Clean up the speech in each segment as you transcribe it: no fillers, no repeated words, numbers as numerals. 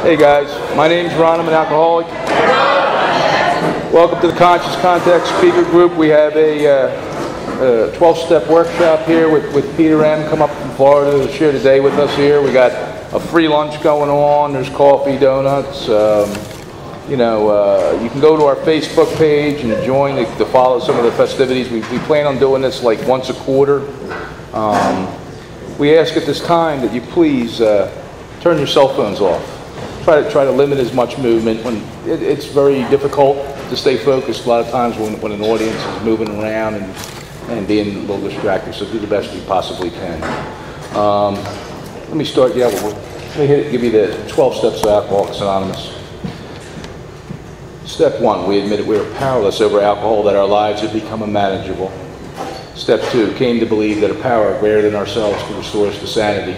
Hey guys, my name's Ron. I'm an alcoholic. Welcome to the Conscious Contact Speaker Group. We have a 12-step workshop here with Peter M. come up from Florida to share the day with us here. We got a free lunch going on. There's coffee, donuts. You can go to our Facebook page and join to follow some of the festivities. We plan on doing this like once a quarter. We ask at this time that you please turn your cell phones off. Try to limit as much movement. When it's very difficult to stay focused a lot of times when an audience is moving around and being a little distracted. So do the best you possibly can. Let me start. Let me give you the 12 steps of Alcoholics Anonymous. Step 1, we admitted we were powerless over alcohol, that our lives had become unmanageable. Step 2, came to believe that a power greater than ourselves could restore us to sanity.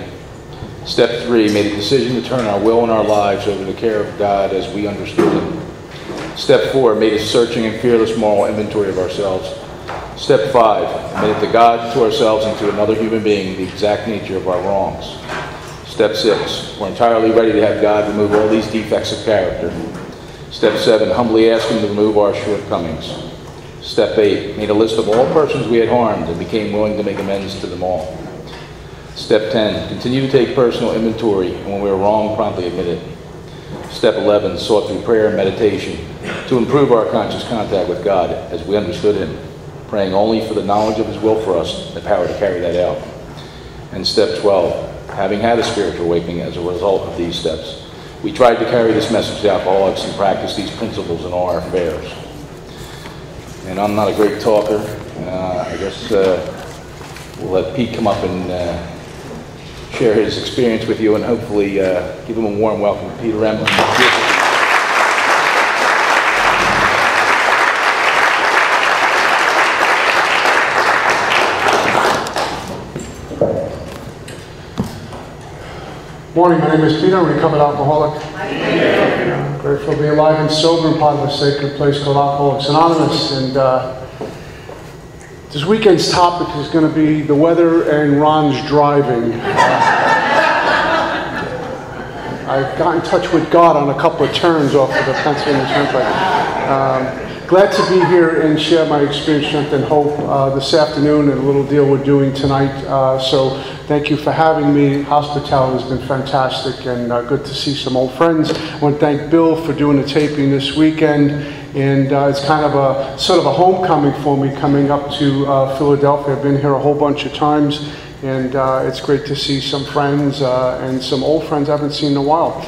Step 3, made a decision to turn our will and our lives over to the care of God as we understood Him. Step 4, made a searching and fearless moral inventory of ourselves. Step 5, admitted to God, to ourselves, and to another human being the exact nature of our wrongs. Step 6, we're entirely ready to have God remove all these defects of character. Step 7, humbly asked Him to remove our shortcomings. Step 8, made a list of all persons we had harmed and became willing to make amends to them all. Step 10, continue to take personal inventory, and when we were wrong, promptly admit it. Step 11, sought through prayer and meditation to improve our conscious contact with God as we understood Him, praying only for the knowledge of His will for us, the power to carry that out. And Step 12, having had a spiritual awakening as a result of these steps, we tried to carry this message to alcoholics and practice these principles in all our affairs. And I'm not a great talker. I guess we'll let Pete come up and share his experience with you and hopefully give him a warm welcome. Peter M. Morning, my name is Peter. I'm a recovered alcoholic. I'm grateful to be alive and sober and part of a sacred place called Alcoholics Anonymous. And this weekend's topic is going to be the weather and Ron's driving. I got in touch with God on a couple of turns off of the Pennsylvania Turnpike. Glad to be here and share my experience, strength, and hope this afternoon and a little deal we're doing tonight. So thank you for having me. Hospitality has been fantastic and good to see some old friends. I want to thank Bill for doing the taping this weekend. And it's kind of a sort of a homecoming for me coming up to Philadelphia. I've been here a whole bunch of times. And it's great to see some friends and some old friends I haven't seen in a while.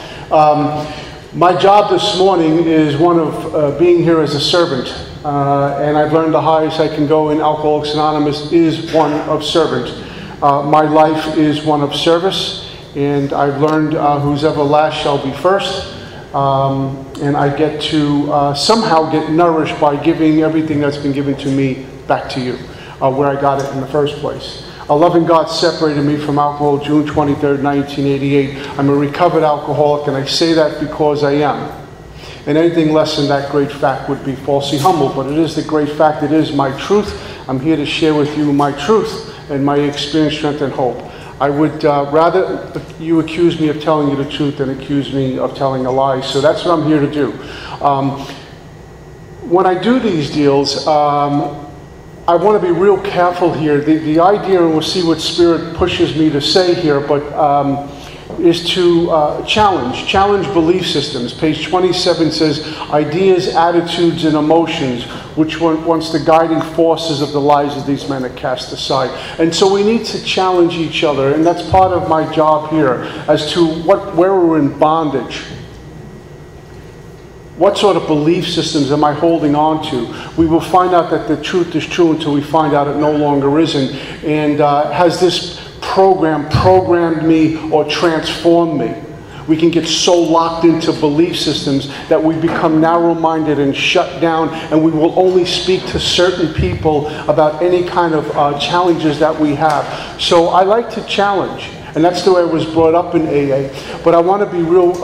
My job this morning is one of being here as a servant. And I've learned the highest I can go in Alcoholics Anonymous is one of servant. My life is one of service. And I've learned who's ever last shall be first. And I get to somehow get nourished by giving everything that's been given to me back to you, where I got it in the first place. A loving God separated me from alcohol June 23rd, 1988. I'm a recovered alcoholic, and I say that because I am. And anything less than that great fact would be falsely humble, but it is the great fact. It is my truth. I'm here to share with you my truth and my experience, strength, and hope. I would rather you accuse me of telling you the truth than accuse me of telling a lie. So that's what I'm here to do. When I do these deals, I want to be real careful here. The idea, and we'll see what Spirit pushes me to say here, but is to challenge belief systems. Page 27 says, ideas, attitudes, and emotions, which were once the guiding forces of the lives of these men are cast aside. And so we need to challenge each other, and that's part of my job here, as to where we're in bondage. What sort of belief systems am I holding on to? We will find out that the truth is true until we find out it no longer isn't. And has this program programmed me or transformed me? We can get so locked into belief systems that we become narrow-minded and shut down, and we will only speak to certain people about any kind of challenges that we have. So I like to challenge. And that's the way I was brought up in AA. But I want to be real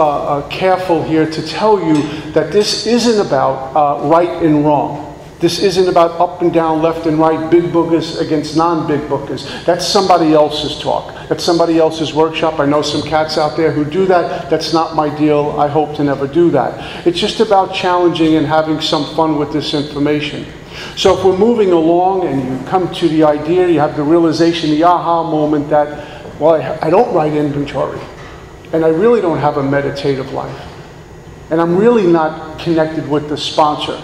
careful here to tell you that this isn't about right and wrong. This isn't about up and down, left and right, big boogers against non-big boogers. That's somebody else's talk. That's somebody else's workshop. I know some cats out there who do that. That's not my deal. I hope to never do that. It's just about challenging and having some fun with this information. So if we're moving along and you come to the idea, you have the realization, the aha moment that, well, I don't write inventory. And I really don't have a meditative life. And I'm really not connected with the sponsor.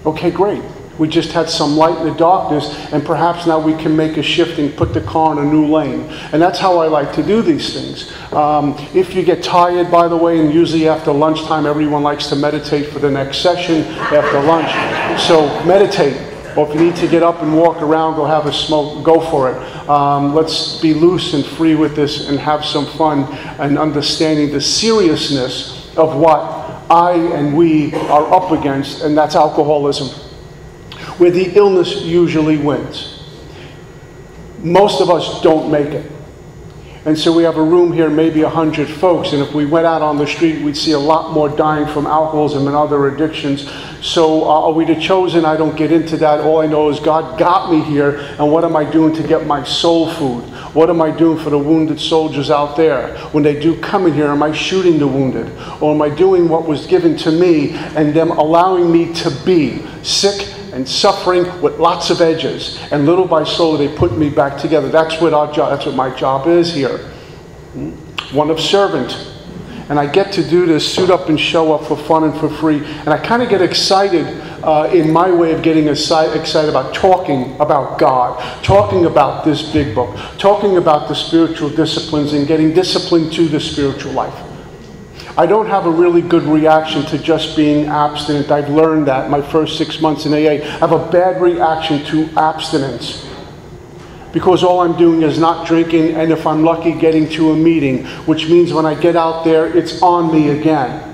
Okay, great. We just had some light in the darkness, and perhaps now we can make a shift and put the car in a new lane. And that's how I like to do these things. If you get tired, by the way, and usually after lunchtime, everyone likes to meditate for the next session after lunch. So meditate. Or if you need to get up and walk around, go have a smoke, go for it. Let's be loose and free with this and have some fun and understanding the seriousness of what I and we are up against, and that's alcoholism, where the illness usually wins. Most of us don't make it. And so we have a room here, maybe 100 folks, and if we went out on the street, we'd see a lot more dying from alcoholism and other addictions. So are we the chosen? I don't get into that. All I know is God got me here, and what am I doing to get my soul food? What am I doing for the wounded soldiers out there? When they do come in here, am I shooting the wounded? Or am I doing what was given to me and them allowing me to be sick and suffering with lots of edges, and little by little they put me back together? That's what our job. That's what my job is here. One of servant. And I get to do this, suit up and show up for fun and for free. And I kind of get excited in my way of getting excited about talking about God, talking about this big book, talking about the spiritual disciplines and getting disciplined to the spiritual life. I don't have a really good reaction to just being abstinent. I've learned that my first 6 months in AA. I have a bad reaction to abstinence, because all I'm doing is not drinking, and if I'm lucky, getting to a meeting, which means when I get out there, it's on me again.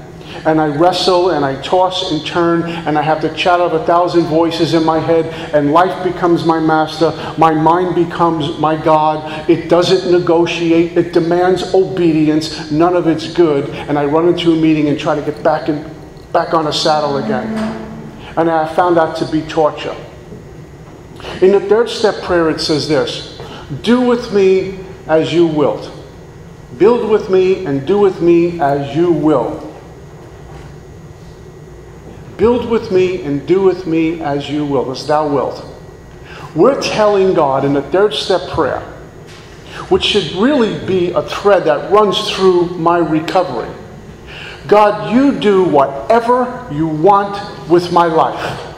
And I wrestle, and I toss and turn, and I have to chat out 1,000 voices in my head, and life becomes my master. My mind becomes my God. It doesn't negotiate. It demands obedience. None of it's good. And I run into a meeting and try to get back on a saddle again. And I found that to be torture. In the third step prayer, it says this: do with me as you wilt. Build with me and do with me as you will. Build with me and do with me as you will, as thou wilt. We're telling God in the third step prayer, which should really be a thread that runs through my recovery. God, you do whatever you want with my life.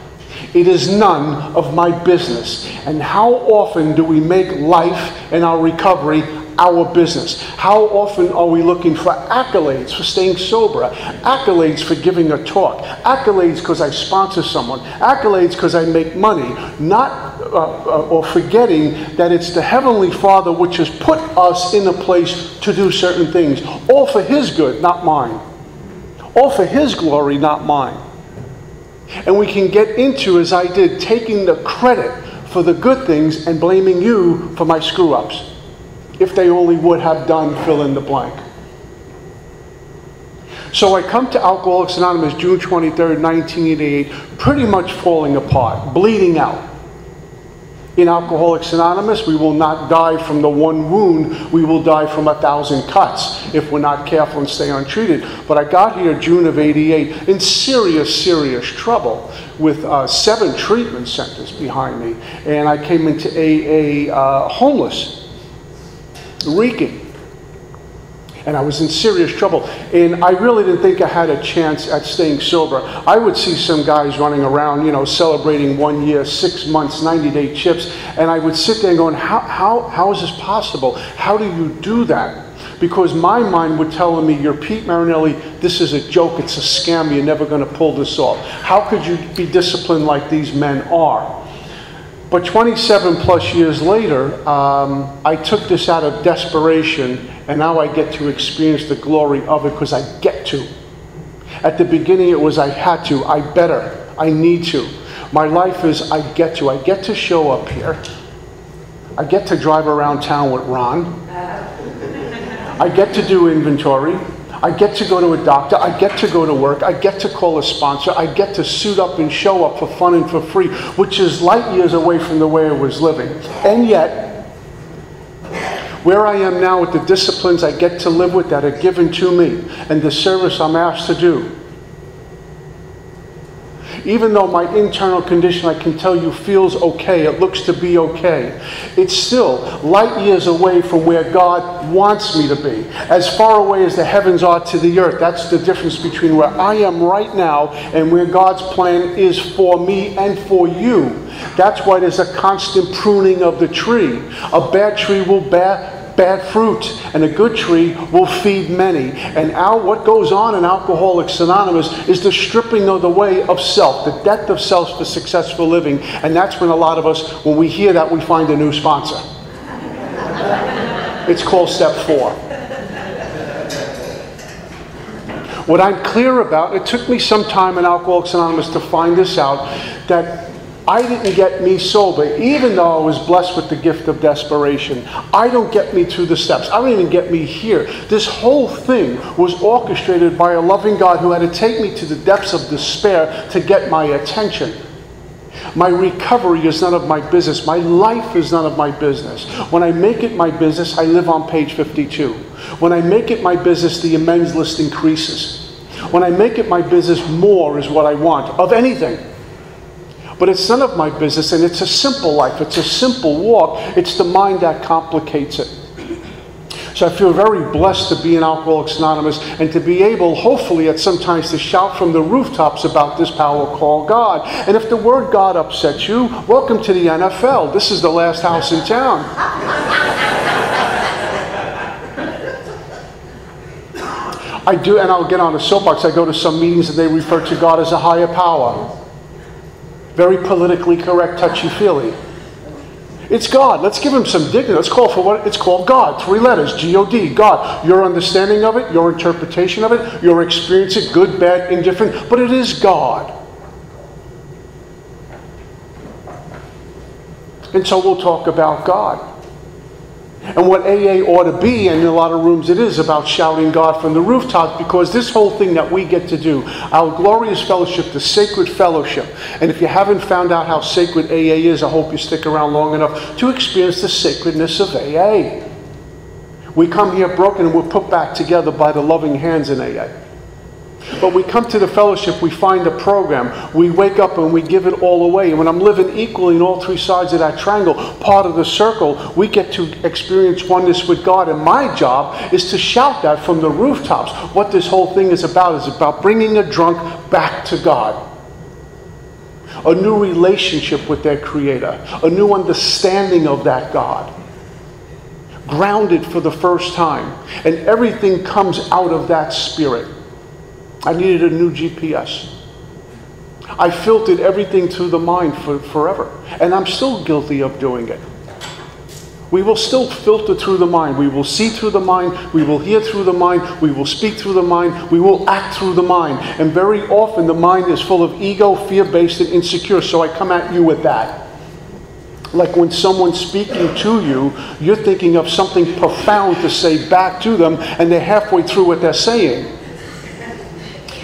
It is none of my business. And how often do we make life and our recovery our business? How often are we looking for accolades for staying sober, accolades for giving a talk, accolades because I sponsor someone, accolades because I make money, or forgetting that it's the Heavenly Father which has put us in a place to do certain things, all for His good, not mine, all for His glory, not mine. And we can get into, as I did, taking the credit for the good things and blaming you for my screw-ups. If they only would have done fill in the blank. So I come to Alcoholics Anonymous June 23rd, 1988, pretty much falling apart, bleeding out. In Alcoholics Anonymous, we will not die from the one wound, we will die from 1,000 cuts if we're not careful and stay untreated. But I got here June of '88 in serious trouble with 7 treatment centers behind me. And I came into AA homeless, reeking. And I was in serious trouble. And I really didn't think I had a chance at staying sober. I would see some guys running around, you know, celebrating 1 year, 6 months, 90-day chips. And I would sit there and going, how is this possible? How do you do that? Because my mind would tell me, you're Pete Marinelli, this is a joke, it's a scam, you're never going to pull this off. How could you be disciplined like these men are? But 27 plus years later, I took this out of desperation, and now I get to experience the glory of it because I get to. At the beginning it was I had to, I better, I need to. My life is I get to. I get to show up here. I get to drive around town with Ron. I get to do inventory. I get to go to a doctor, I get to go to work, I get to call a sponsor, I get to suit up and show up for fun and for free, which is light years away from the way I was living. And yet, where I am now with the disciplines I get to live with that are given to me, and the service I'm asked to do, even though my internal condition, I can tell you, feels okay, it looks to be okay, it's still light years away from where God wants me to be. As far away as the heavens are to the earth. That's the difference between where I am right now and where God's plan is for me and for you. That's why there's a constant pruning of the tree. A bad tree will bear bad fruit, and a good tree will feed many. And what goes on in Alcoholics Anonymous is the stripping of the way of self, the death of self for successful living. And that's when a lot of us, when we hear that, we find a new sponsor. It's called step 4. What I'm clear about, it took me some time in Alcoholics Anonymous to find this out, that I didn't get me sober, even though I was blessed with the gift of desperation. I don't get me through the steps. I don't even get me here. This whole thing was orchestrated by a loving God who had to take me to the depths of despair to get my attention. My recovery is none of my business. My life is none of my business. When I make it my business, I live on page 52. When I make it my business, the amends list increases. When I make it my business, more is what I want, of anything. But it's none of my business, and it's a simple life. It's a simple walk. It's the mind that complicates it. So I feel very blessed to be in Alcoholics Anonymous and to be able, hopefully at some times, to shout from the rooftops about this power called God. And if the word God upsets you, welcome to the NFL. This is the last house in town. I do, and I'll get on the soapbox. I go to some meetings and they refer to God as a higher power. Very politically correct, touchy-feely. It's God. Let's give him some dignity. Let's call for what it's called, God. 3 letters, G-O-D, God. Your understanding of it, your interpretation of it, your experience it, good, bad, indifferent, but it is God. And so we'll talk about God. And what AA ought to be, and in a lot of rooms it is, about shouting God from the rooftops, because this whole thing that we get to do, our glorious fellowship, the sacred fellowship, and if you haven't found out how sacred AA is, I hope you stick around long enough to experience the sacredness of AA. We come here broken and we're put back together by the loving hands in AA. But we come to the fellowship, we find a program, we wake up and we give it all away. And when I'm living equally in all 3 sides of that triangle, part of the circle, we get to experience oneness with God. And my job is to shout that from the rooftops. What this whole thing is about bringing a drunk back to God. A new relationship with their Creator. A new understanding of that God. Grounded for the first time. And everything comes out of that spirit. I needed a new GPS. I filtered everything through the mind for forever. And I'm still guilty of doing it. We will still filter through the mind. We will see through the mind. We will hear through the mind. We will speak through the mind. We will act through the mind. And very often the mind is full of ego, fear-based, and insecure. So I come at you with that. Like when someone's speaking to you, you're thinking of something profound to say back to them, and they're halfway through what they're saying.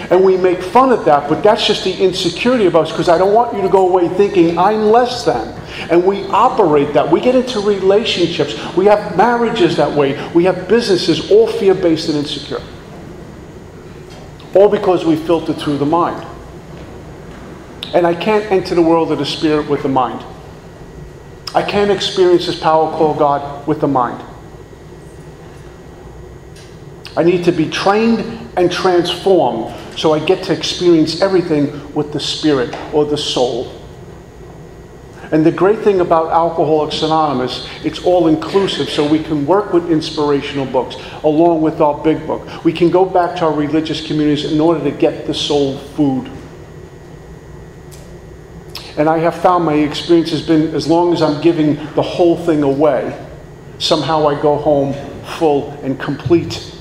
And we make fun of that, but that's just the insecurity of us, because I don't want you to go away thinking I'm less than. And we operate that. We get into relationships. We have marriages that way. We have businesses, all fear-based and insecure. All because we filter through the mind. And I can't enter the world of the spirit with the mind. I can't experience this power called God with the mind. I need to be trained and transformed so I get to experience everything with the spirit or the soul. And the great thing about Alcoholics Anonymous, it's all inclusive, so we can work with inspirational books along with our big book. We can go back to our religious communities in order to get the soul food. And I have found my experience has been, as long as I'm giving the whole thing away, somehow I go home full and complete.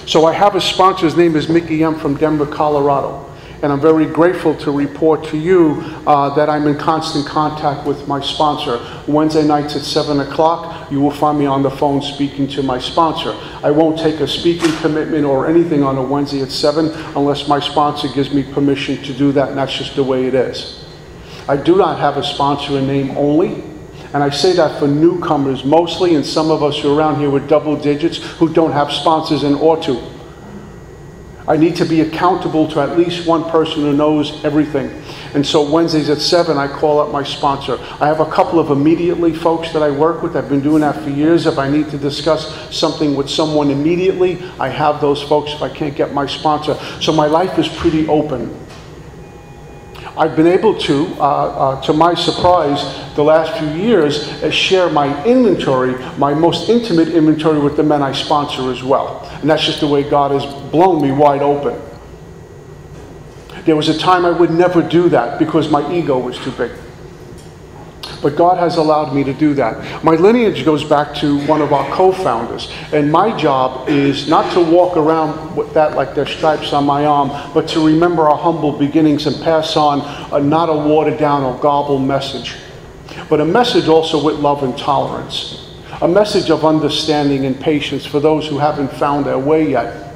So I have a sponsor, his name is Mickey M. from Denver, Colorado. And I'm very grateful to report to you that I'm in constant contact with my sponsor. Wednesday nights at 7 o'clock, you will find me on the phone speaking to my sponsor. I won't take a speaking commitment or anything on a Wednesday at 7 unless my sponsor gives me permission to do that, and that's just the way it is. I do not have a sponsor in name only, and I say that for newcomers mostly, and some of us who are around here with double digits who don't have sponsors and ought to. I need to be accountable to at least one person who knows everything. And so Wednesdays at 7, I call up my sponsor. I have a couple of immediately folks that I work with. I've been doing that for years. If I need to discuss something with someone immediately, I have those folks if I can't get my sponsor. So my life is pretty open. I've been able to my surprise, the last few years, share my inventory, my most intimate inventory with the men I sponsor as well. And that's just the way God has blown me wide open. There was a time I would never do that because my ego was too big. But God has allowed me to do that. My lineage goes back to one of our co-founders. And my job is not to walk around with that like there's stripes on my arm, but to remember our humble beginnings and pass on not a watered down or garbled message, but a message also with love and tolerance. A message of understanding and patience for those who haven't found their way yet.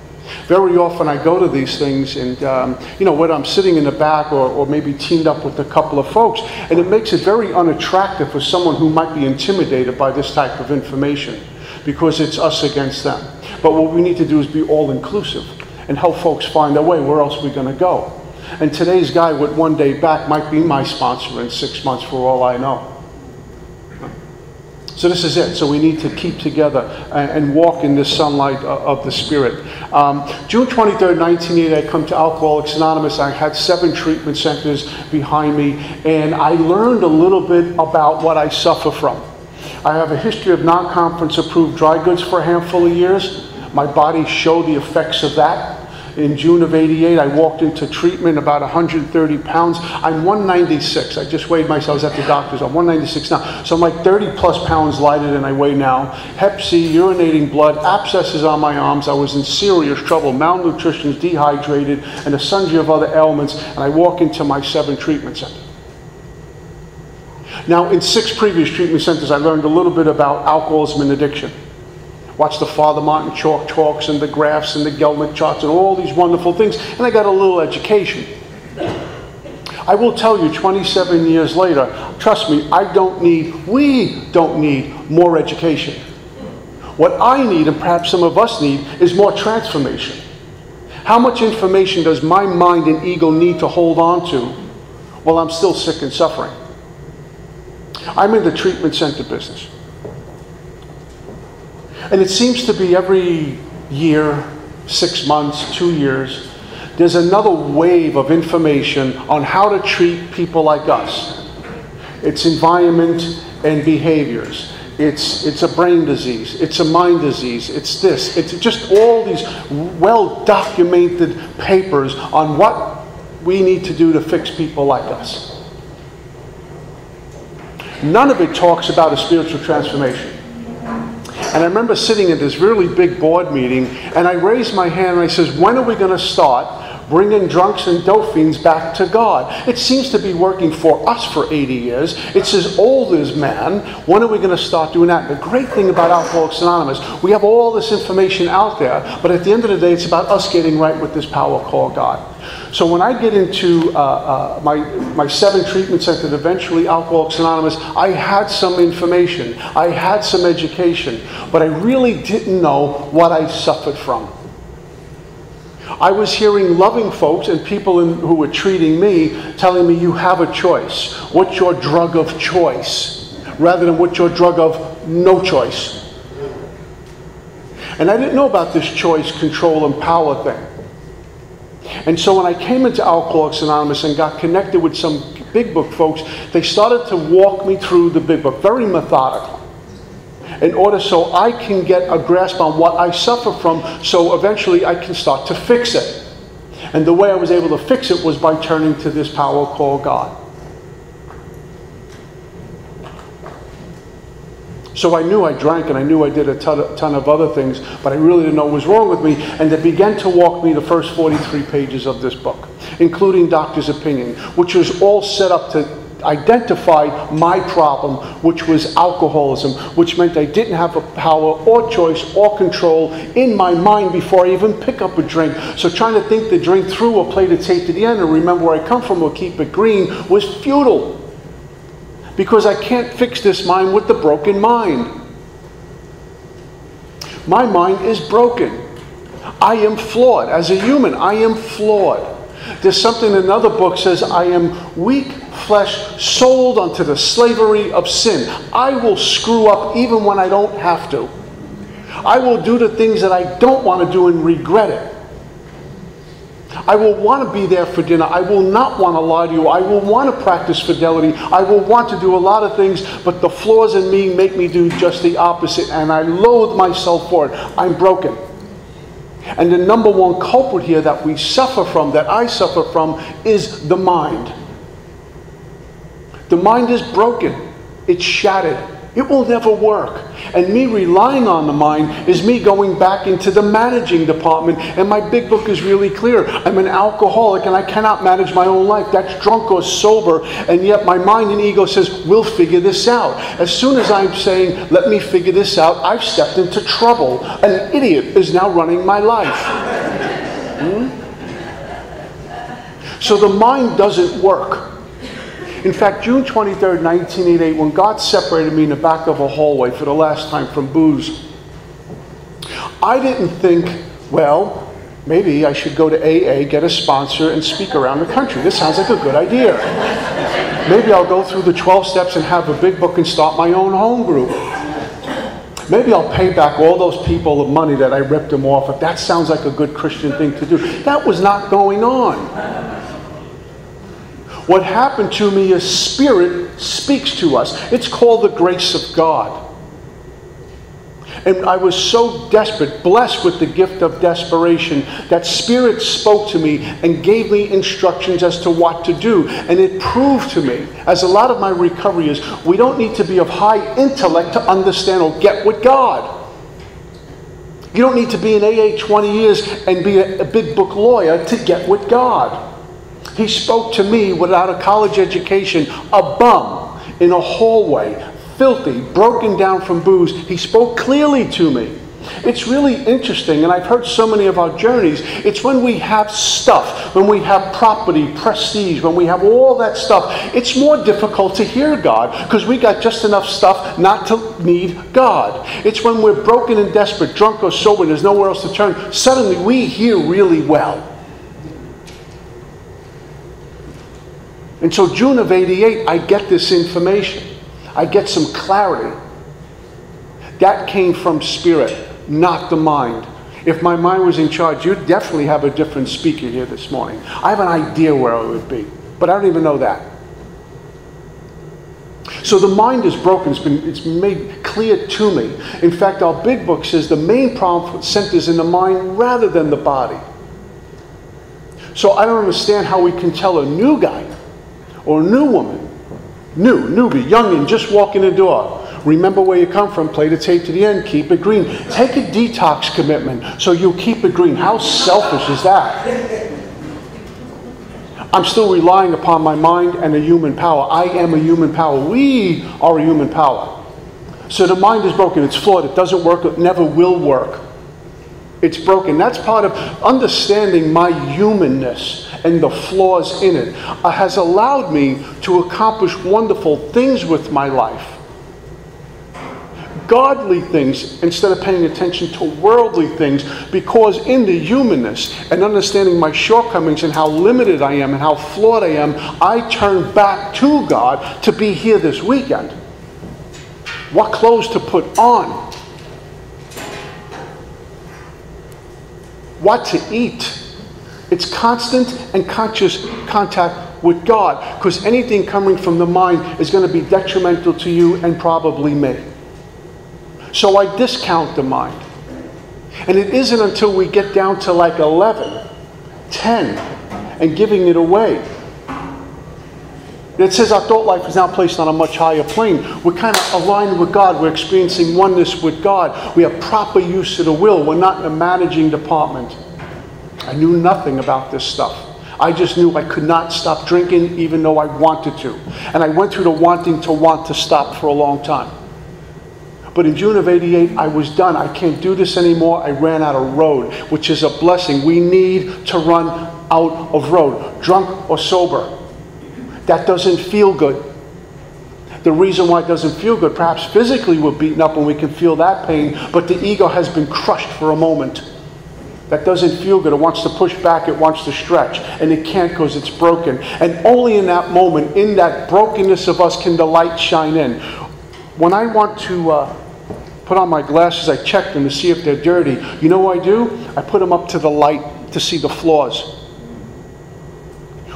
Very often I go to these things and, whether I'm sitting in the back or maybe teamed up with a couple of folks, and it makes it very unattractive for someone who might be intimidated by this type of information because it's us against them. But what we need to do is be all-inclusive and help folks find their way. Where else are we going to go? And today's guy with one day back might be my sponsor in 6 months for all I know. So this is it. So we need to keep together and walk in this sunlight of the Spirit. June 23rd, 1980, I come to Alcoholics Anonymous. I had 7 treatment centers behind me, and I learned a little bit about what I suffer from. I have a history of non-conference approved dry goods for a handful of years. My body showed the effects of that. In June of '88, I walked into treatment about 130 pounds. I'm 196. I just weighed myself. I was at the doctor's. I'm 196 now. So I'm like 30 plus pounds lighter than I weigh now. Hep C, urinating blood, abscesses on my arms. I was in serious trouble, malnutrition, dehydrated, and a sundry of other ailments. And I walk into my 7 treatment centers. Now, in 6 previous treatment centers, I learned a little bit about alcoholism and addiction. Watched the Father Martin chalk talks and the graphs and the Gelnick charts and all these wonderful things, and I got a little education. I will tell you, 27 years later, trust me, we don't need more education. What I need, and perhaps some of us need, is more transformation. How much information does my mind and ego need to hold on to while I'm still sick and suffering? I'm in the treatment center business. And it seems to be every year, 6 months, 2 years, there's another wave of information on how to treat people like us. It's environment and behaviors. It's a brain disease. It's a mind disease. It's this. It's just all these well-documented papers on what we need to do to fix people like us. None of it talks about a spiritual transformation. And I remember sitting at this really big board meeting, and I raised my hand and I says, when are we going to start bringing drunks and dope fiends back to God? It seems to be working for us for 80 years. It's as old as man. When are we going to start doing that? The great thing about Alcoholics Anonymous, we have all this information out there, but at the end of the day, it's about us getting right with this power called God. So when I get into my 7 treatment centers, eventually Alcoholics Anonymous, I had some information. I had some education, but I really didn't know what I suffered from. I was hearing loving folks and people who were treating me telling me, you have a choice. What's your drug of choice? Rather than what's your drug of no choice. And I didn't know about this choice, control, and power thing. And so when I came into Alcoholics Anonymous and got connected with some big book folks, they started to walk me through the big book, very methodically, in order so I can get a grasp on what I suffer from, so eventually I can start to fix it. And the way I was able to fix it was by turning to this power called God. So I knew I drank and I knew I did a ton of other things, but I really didn't know what was wrong with me. And they began to walk me the first 43 pages of this book. including doctor's opinion, which was all set up to identify my problem, which was alcoholism, which meant I didn't have a power or choice or control in my mind before I even pick up a drink. So trying to think the drink through or play the tape to the end and remember where I come from or keep it green was futile. Because I can't fix this mind with the broken mind. My mind is broken. I am flawed. As a human, I am flawed. There's something in another book says, I am weak flesh sold unto the slavery of sin. I will screw up even when I don't have to. I will do the things that I don't want to do and regret it. I will want to be there for dinner. I will not want to lie to you. I will want to practice fidelity. I will want to do a lot of things, but the flaws in me make me do just the opposite, and I loathe myself for it. I'm broken. And the number one culprit here that we suffer from, that I suffer from, is the mind. The mind is broken. It's shattered. It will never work. And me relying on the mind is me going back into the managing department. And my big book is really clear. I'm an alcoholic and I cannot manage my own life. That's drunk or sober. And yet my mind and ego says, we'll figure this out. As soon as I'm saying, let me figure this out, I've stepped into trouble. An idiot is now running my life. So the mind doesn't work. In fact, June 23rd, 1988, when God separated me in the back of a hallway for the last time from booze, I didn't think, well, maybe I should go to AA, get a sponsor, and speak around the country. This sounds like a good idea. Maybe I'll go through the 12 steps and have a big book and start my own home group. Maybe I'll pay back all those people the money that I ripped them off. If that sounds like a good Christian thing to do. That was not going on. What happened to me is Spirit speaks to us. It's called the grace of God. And I was so desperate, blessed with the gift of desperation, that Spirit spoke to me and gave me instructions as to what to do. And it proved to me, as a lot of my recovery is, we don't need to be of high intellect to understand or get with God. You don't need to be in AA 20 years and be a big book lawyer to get with God. He spoke to me without a college education, a bum, in a hallway, filthy, broken down from booze. He spoke clearly to me. It's really interesting, and I've heard so many of our journeys, it's when we have stuff, when we have property, prestige, when we have all that stuff, it's more difficult to hear God, because we got just enough stuff not to need God. It's when we're broken and desperate, drunk or sober, and there's nowhere else to turn, suddenly we hear really well. And so June of '88, I get this information. I get some clarity. That came from Spirit, not the mind. If my mind was in charge, you'd definitely have a different speaker here this morning. I have an idea where I would be, but I don't even know that. So the mind is broken. It's made clear to me. In fact, our big book says the main problem centers in the mind rather than the body. So I don't understand how we can tell a new guy or a new woman, newbie, youngin', just walk in the door, remember where you come from, play the tape to the end, keep it green. Take a detox commitment so you'll keep it green. How selfish is that? I'm still relying upon my mind and a human power. I am a human power. We are a human power. So the mind is broken. It's flawed. It doesn't work. It never will work. It's broken. That's part of understanding my humanness and the flaws in it has allowed me to accomplish wonderful things with my life. Godly things instead of paying attention to worldly things, because in the humanness and understanding my shortcomings and how limited I am and how flawed I am, I turn back to God to be here this weekend. What clothes to put on? What to eat? It's constant and conscious contact with God, because anything coming from the mind is going to be detrimental to you and probably me. So I discount the mind. And it isn't until we get down to like 11, 10, and giving it away. It says our thought life is now placed on a much higher plane. We're kind of aligned with God. We're experiencing oneness with God. We have proper use of the will. We're not in a managing department. I knew nothing about this stuff. I just knew I could not stop drinking even though I wanted to. And I went through the wanting to want to stop for a long time. But in June of '88, I was done. I can't do this anymore. I ran out of road, which is a blessing. We need to run out of road, drunk or sober. That doesn't feel good. The reason why it doesn't feel good, perhaps physically we're beaten up and we can feel that pain, but the ego has been crushed for a moment. That doesn't feel good. It wants to push back. It wants to stretch. And it can't because it's broken. And only in that moment, in that brokenness of us, can the light shine in. When I want to put on my glasses, I check them to see if they're dirty. You know what I do? I put them up to the light to see the flaws.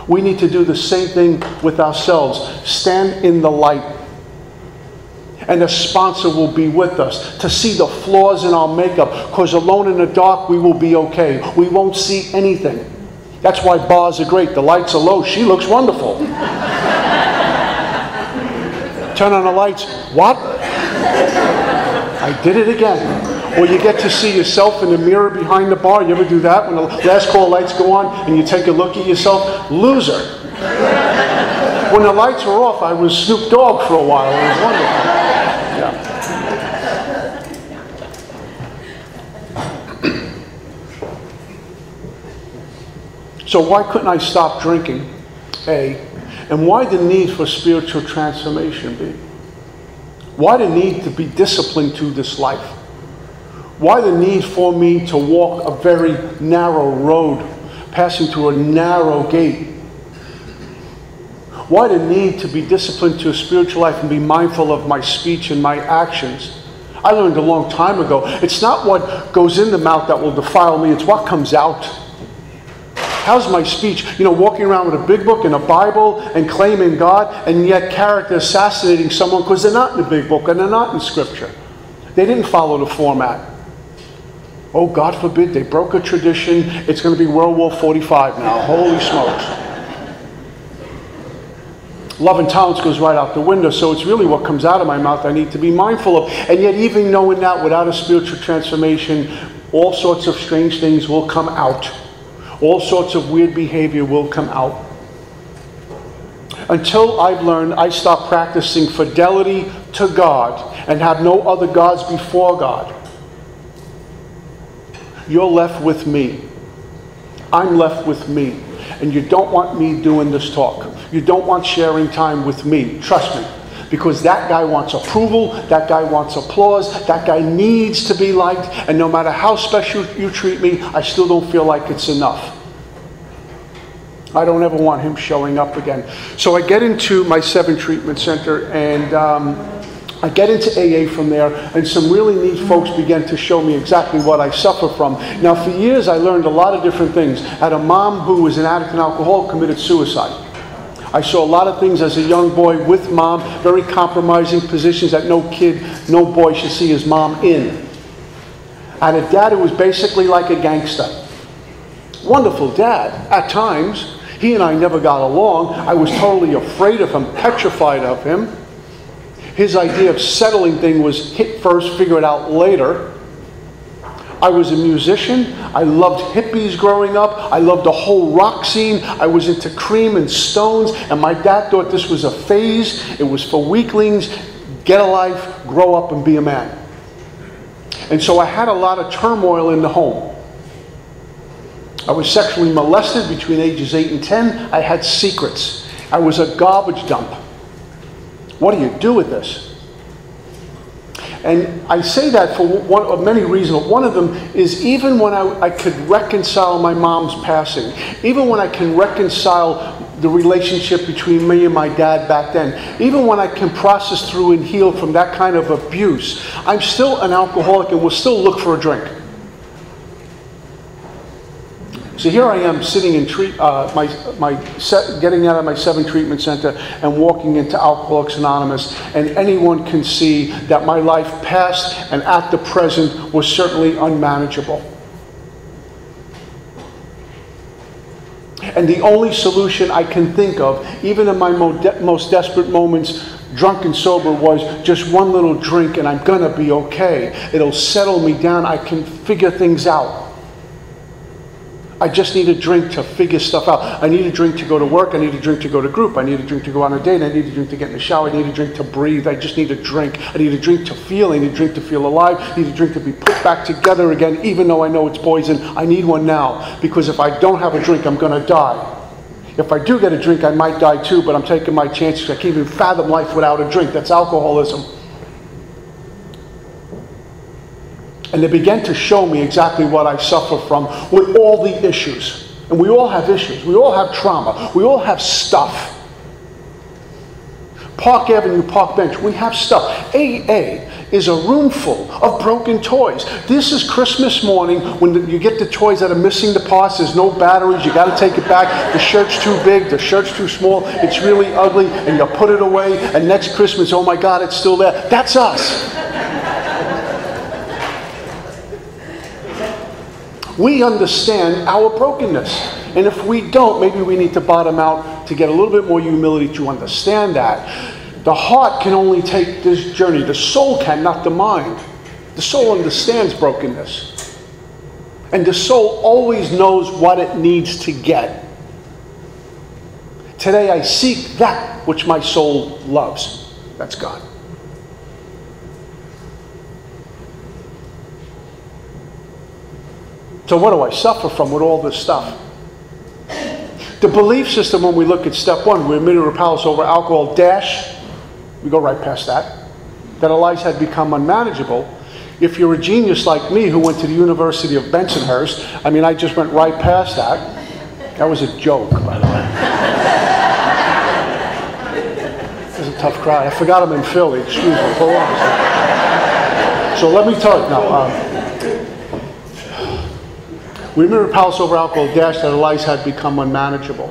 We need to do the same thing with ourselves. Stand in the light. And a sponsor will be with us to see the flaws in our makeup, because alone in the dark we will be okay. We won't see anything. That's why bars are great. The lights are low. She looks wonderful. Turn on the lights. What? I did it again. Or you get to see yourself in the mirror behind the bar. You ever do that when the last call lights go on and you take a look at yourself? Loser. When the lights were off, I was Snoop Dogg for a while. It was wonderful. Yeah. So why couldn't I stop drinking? A. And why the need for spiritual transformation? B. Why the need to be disciplined to this life? Why the need for me to walk a very narrow road, passing through a narrow gate? Why the need to be disciplined to a spiritual life and be mindful of my speech and my actions? I learned a long time ago, it's not what goes in the mouth that will defile me, it's what comes out. How's my speech? You know, walking around with a big book and a Bible and claiming God, and yet character assassinating someone because they're not in the big book and they're not in Scripture. They didn't follow the format. Oh, God forbid, they broke a tradition. It's going to be World War 45 now. Holy smokes. Love and tolerance goes right out the window, so it's really what comes out of my mouth I need to be mindful of. And yet, even knowing that, without a spiritual transformation, all sorts of strange things will come out. All sorts of weird behavior will come out. Until I've learned, I stop practicing fidelity to God and have no other gods before God. You're left with me. I'm left with me. And you don't want me doing this talk. You don't want sharing time with me. Trust me. Because that guy wants approval. That guy wants applause. That guy needs to be liked. And no matter how special you treat me, I still don't feel like it's enough. I don't ever want him showing up again. So I get into my 7 treatment center, and I get into AA from there, and some really neat folks began to show me exactly what I suffer from. Now, for years, I learned a lot of different things. I had a mom who was an addict and alcoholic, committed suicide. I saw a lot of things as a young boy with mom, very compromising positions that no kid, no boy should see his mom in. I had a dad who was basically like a gangster. Wonderful dad, at times. He and I never got along. I was totally afraid of him, petrified of him. His idea of settling thing was hit first, figure it out later. I was a musician. I loved hippies growing up. I loved the whole rock scene. I was into Cream and Stones, and my dad thought this was a phase. It was for weaklings. Get a life, grow up, and be a man. And so I had a lot of turmoil in the home. I was sexually molested between ages 8 and 10. I had secrets. I was a garbage dump. What do you do with this? And I say that for one of many reasons. One of them is even when I could reconcile my mom's passing, even when I can reconcile the relationship between me and my dad back then, even when I can process through and heal from that kind of abuse, I'm still an alcoholic and will still look for a drink. So here I am sitting in getting out of my 7 treatment center and walking into Alcoholics Anonymous, and anyone can see that my life past and at the present was certainly unmanageable. And the only solution I can think of, even in my most desperate moments, drunk and sober, was just one little drink and I'm gonna be okay. It'll settle me down. I can figure things out. I just need a drink to figure stuff out. I need a drink to go to work. I need a drink to go to group. I need a drink to go on a date. I need a drink to get in the shower. I need a drink to breathe. I just need a drink. I need a drink to feel. I need a drink to feel alive. I need a drink to be put back together again, even though I know it's poison. I need one now, because if I don't have a drink, I'm going to die. If I do get a drink, I might die too, but I'm taking my chances. I can't even fathom life without a drink. That's alcoholism. And they began to show me exactly what I suffer from with all the issues. And we all have issues. We all have trauma. We all have stuff. Park Avenue, Park Bench, we have stuff. AA is a room full of broken toys. This is Christmas morning when you get the toys that are missing the parts. There's no batteries. You got to take it back. The shirt's too big. The shirt's too small. It's really ugly. And you put it away. And next Christmas, oh my God, it's still there. That's us. We understand our brokenness. And if we don't, maybe we need to bottom out to get a little bit more humility to understand that. The heart can only take this journey. The soul can, not the mind. The soul understands brokenness. And the soul always knows what it needs to get. Today I seek that which my soul loves. That's God. So what do I suffer from with all this stuff? The belief system, when we look at step one, we admitted repellence over alcohol, we go right past that our lives had become unmanageable. If you're a genius like me who went to the University of Bensonhurst, I mean, I just went right past that. That was a joke, by the way. It was a tough crowd. I forgot I'm in Philly. Excuse me. Hold on a second. So let me tell you now. We admitted repellence over alcohol, that our lives had become unmanageable.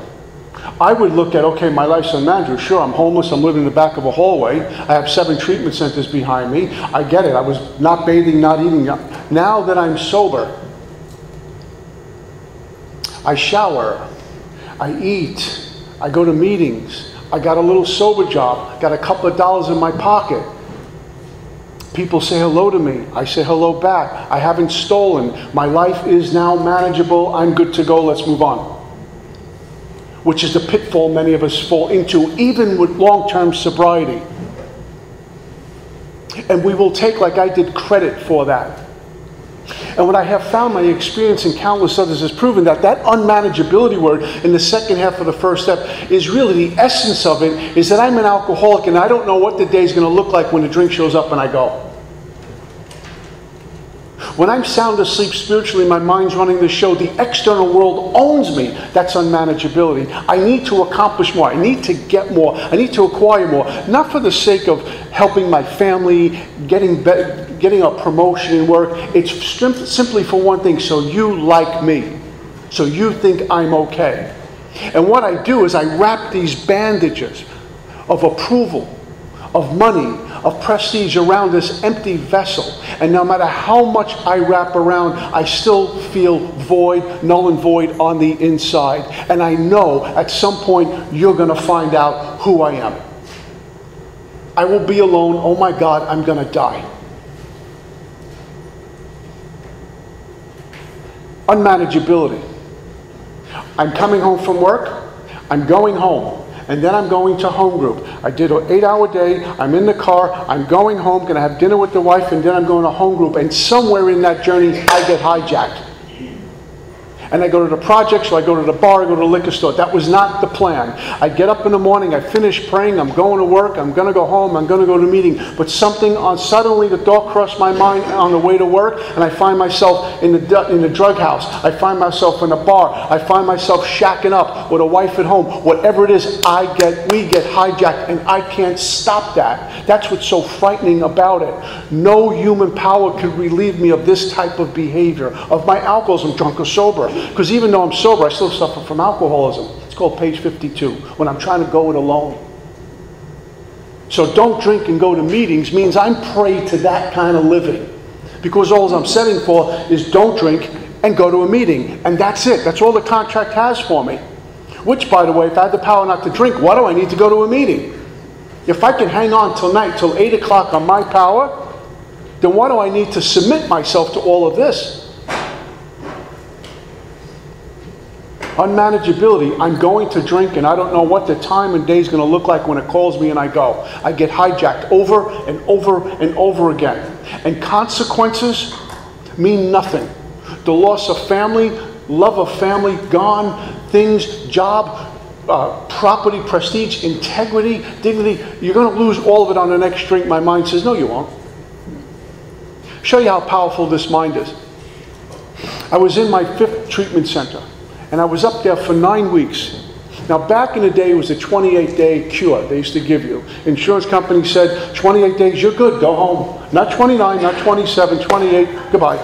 I would look at, okay, my life's unmanageable. Sure, I'm homeless. I'm living in the back of a hallway. I have 7 treatment centers behind me. I get it. I was not bathing, not eating. Now that I'm sober, I shower. I eat. I go to meetings. I got a little sober job. Got a couple of dollars in my pocket. People say hello to me. I say hello back. I haven't stolen. My life is now manageable. I'm good to go. Let's move on. Which is the pitfall many of us fall into, even with long-term sobriety. And we will take, like I did, credit for that. And what I have found, my experience and countless others has proven that unmanageability word in the second half of the first step is really the essence of it, is that I'm an alcoholic and I don't know what the day is going to look like when the drink shows up and I go. When I'm sound asleep spiritually, my mind's running the show, the external world owns me. That's unmanageability. I need to accomplish more. I need to get more. I need to acquire more. Not for the sake of helping my family, getting a promotion in work. It's simply for one thing, so you like me. So you think I'm okay. And what I do is I wrap these bandages of approval, of money, of prestige around this empty vessel. And no matter how much I wrap around, I still feel void, null and void on the inside. And I know at some point you're going to find out who I am. I will be alone. Oh my God, I'm going to die. Unmanageability. I'm coming home from work. I'm going home. And then I'm going to home group. I did an 8-hour day. I'm in the car. I'm going home, going to have dinner with the wife, and then I'm going to home group. And somewhere in that journey, I get hijacked. And I go to the projects, or I go to the bar, I go to the liquor store. That was not the plan. I get up in the morning, I finish praying, I'm going to work, I'm going to go home, I'm going to go to a meeting. But suddenly the thought crossed my mind on the way to work, and I find myself in the drug house. I find myself in a bar. I find myself shacking up with a wife at home. Whatever it is, we get hijacked, and I can't stop that. That's what's so frightening about it. No human power could relieve me of this type of behavior, of my alcoholism, drunk or sober. Because even though I'm sober, I still suffer from alcoholism. It's called page 52, when I'm trying to go it alone. So don't drink and go to meetings means I'm prey to that kind of living. Because all I'm setting for is don't drink and go to a meeting. And that's it. That's all the contract has for me. Which, by the way, if I had the power not to drink, why do I need to go to a meeting? If I can hang on till night, till 8 o'clock on my power, then why do I need to submit myself to all of this? Unmanageability, I'm going to drink and I don't know what the time and day is going to look like when it calls me and I go. I get hijacked over and over and over again. And consequences mean nothing. The loss of family, love of family, gone, things, job, property, prestige, integrity, dignity. You're going to lose all of it on the next drink. My mind says, no, you won't. Show you how powerful this mind is. I was in my 5th treatment center, and I was up there for 9 weeks. Now, back in the day, it was a 28-day cure they used to give you. Insurance company said, 28 days, you're good, go home. Not 29, not 27, 28, goodbye.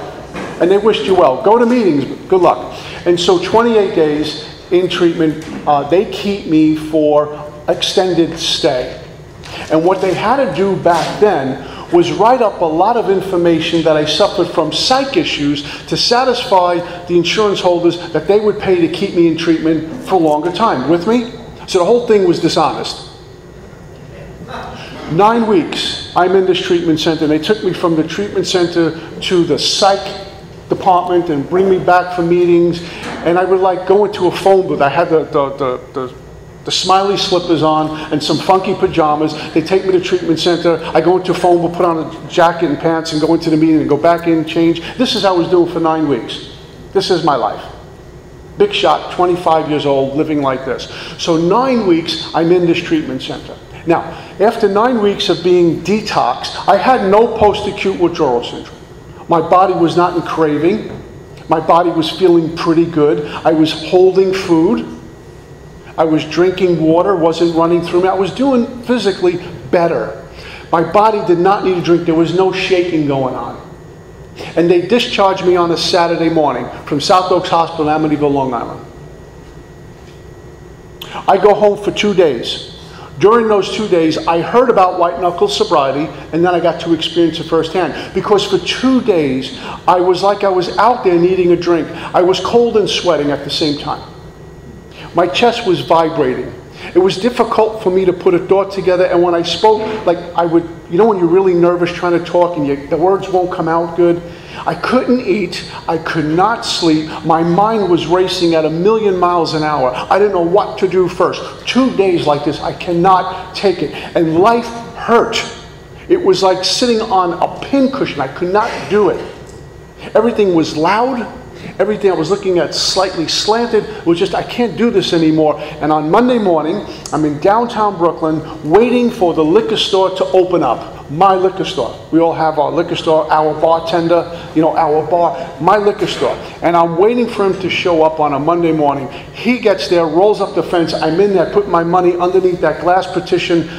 And they wished you well. Go to meetings, good luck. And so 28 days in treatment, they keep me for extended stay. And what they had to do back then was write up a lot of information that I suffered from psych issues to satisfy the insurance holders that they would pay to keep me in treatment for a longer time. With me? So the whole thing was dishonest. 9 weeks, I'm in this treatment center, and they took me from the treatment center to the psych department and bring me back for meetings, and I would like go into a phone booth. I had the smiley slippers on and some funky pajamas. They take me to treatment center. I go into a phone booth, put on a jacket and pants and go into the meeting and go back in, change. This is how I was doing for 9 weeks. This is my life. Big shot, 25 years old, living like this. So 9 weeks, I'm in this treatment center. Now, after 9 weeks of being detoxed, I had no post-acute withdrawal syndrome. My body was not in craving. My body was feeling pretty good. I was holding food. I was drinking water, wasn't running through me. I was doing physically better. My body did not need a drink. There was no shaking going on. And they discharged me on a Saturday morning from South Oaks Hospital in Amityville, Long Island. I go home for 2 days. During those 2 days, I heard about white-knuckle sobriety, and then I got to experience it firsthand. Because for 2 days, I was like I was out there needing a drink. I was cold and sweating at the same time. My chest was vibrating. It was difficult for me to put a thought together, and when I spoke, like I would, you know when you're really nervous trying to talk and the words won't come out good? I couldn't eat, I could not sleep, my mind was racing at 1,000,000 miles an hour. I didn't know what to do first. 2 days like this, I cannot take it. And life hurt. It was like sitting on a pincushion. I could not do it. Everything was loud. Everything I was looking at slightly slanted. It was just, I can't do this anymore. And on Monday morning, I'm in downtown Brooklyn waiting for the liquor store to open up. My liquor store. We all have our liquor store, our bartender, you know, our bar, my liquor store. And I'm waiting for him to show up on a Monday morning. He gets there, rolls up the fence. I'm in there, put my money underneath that glass partition,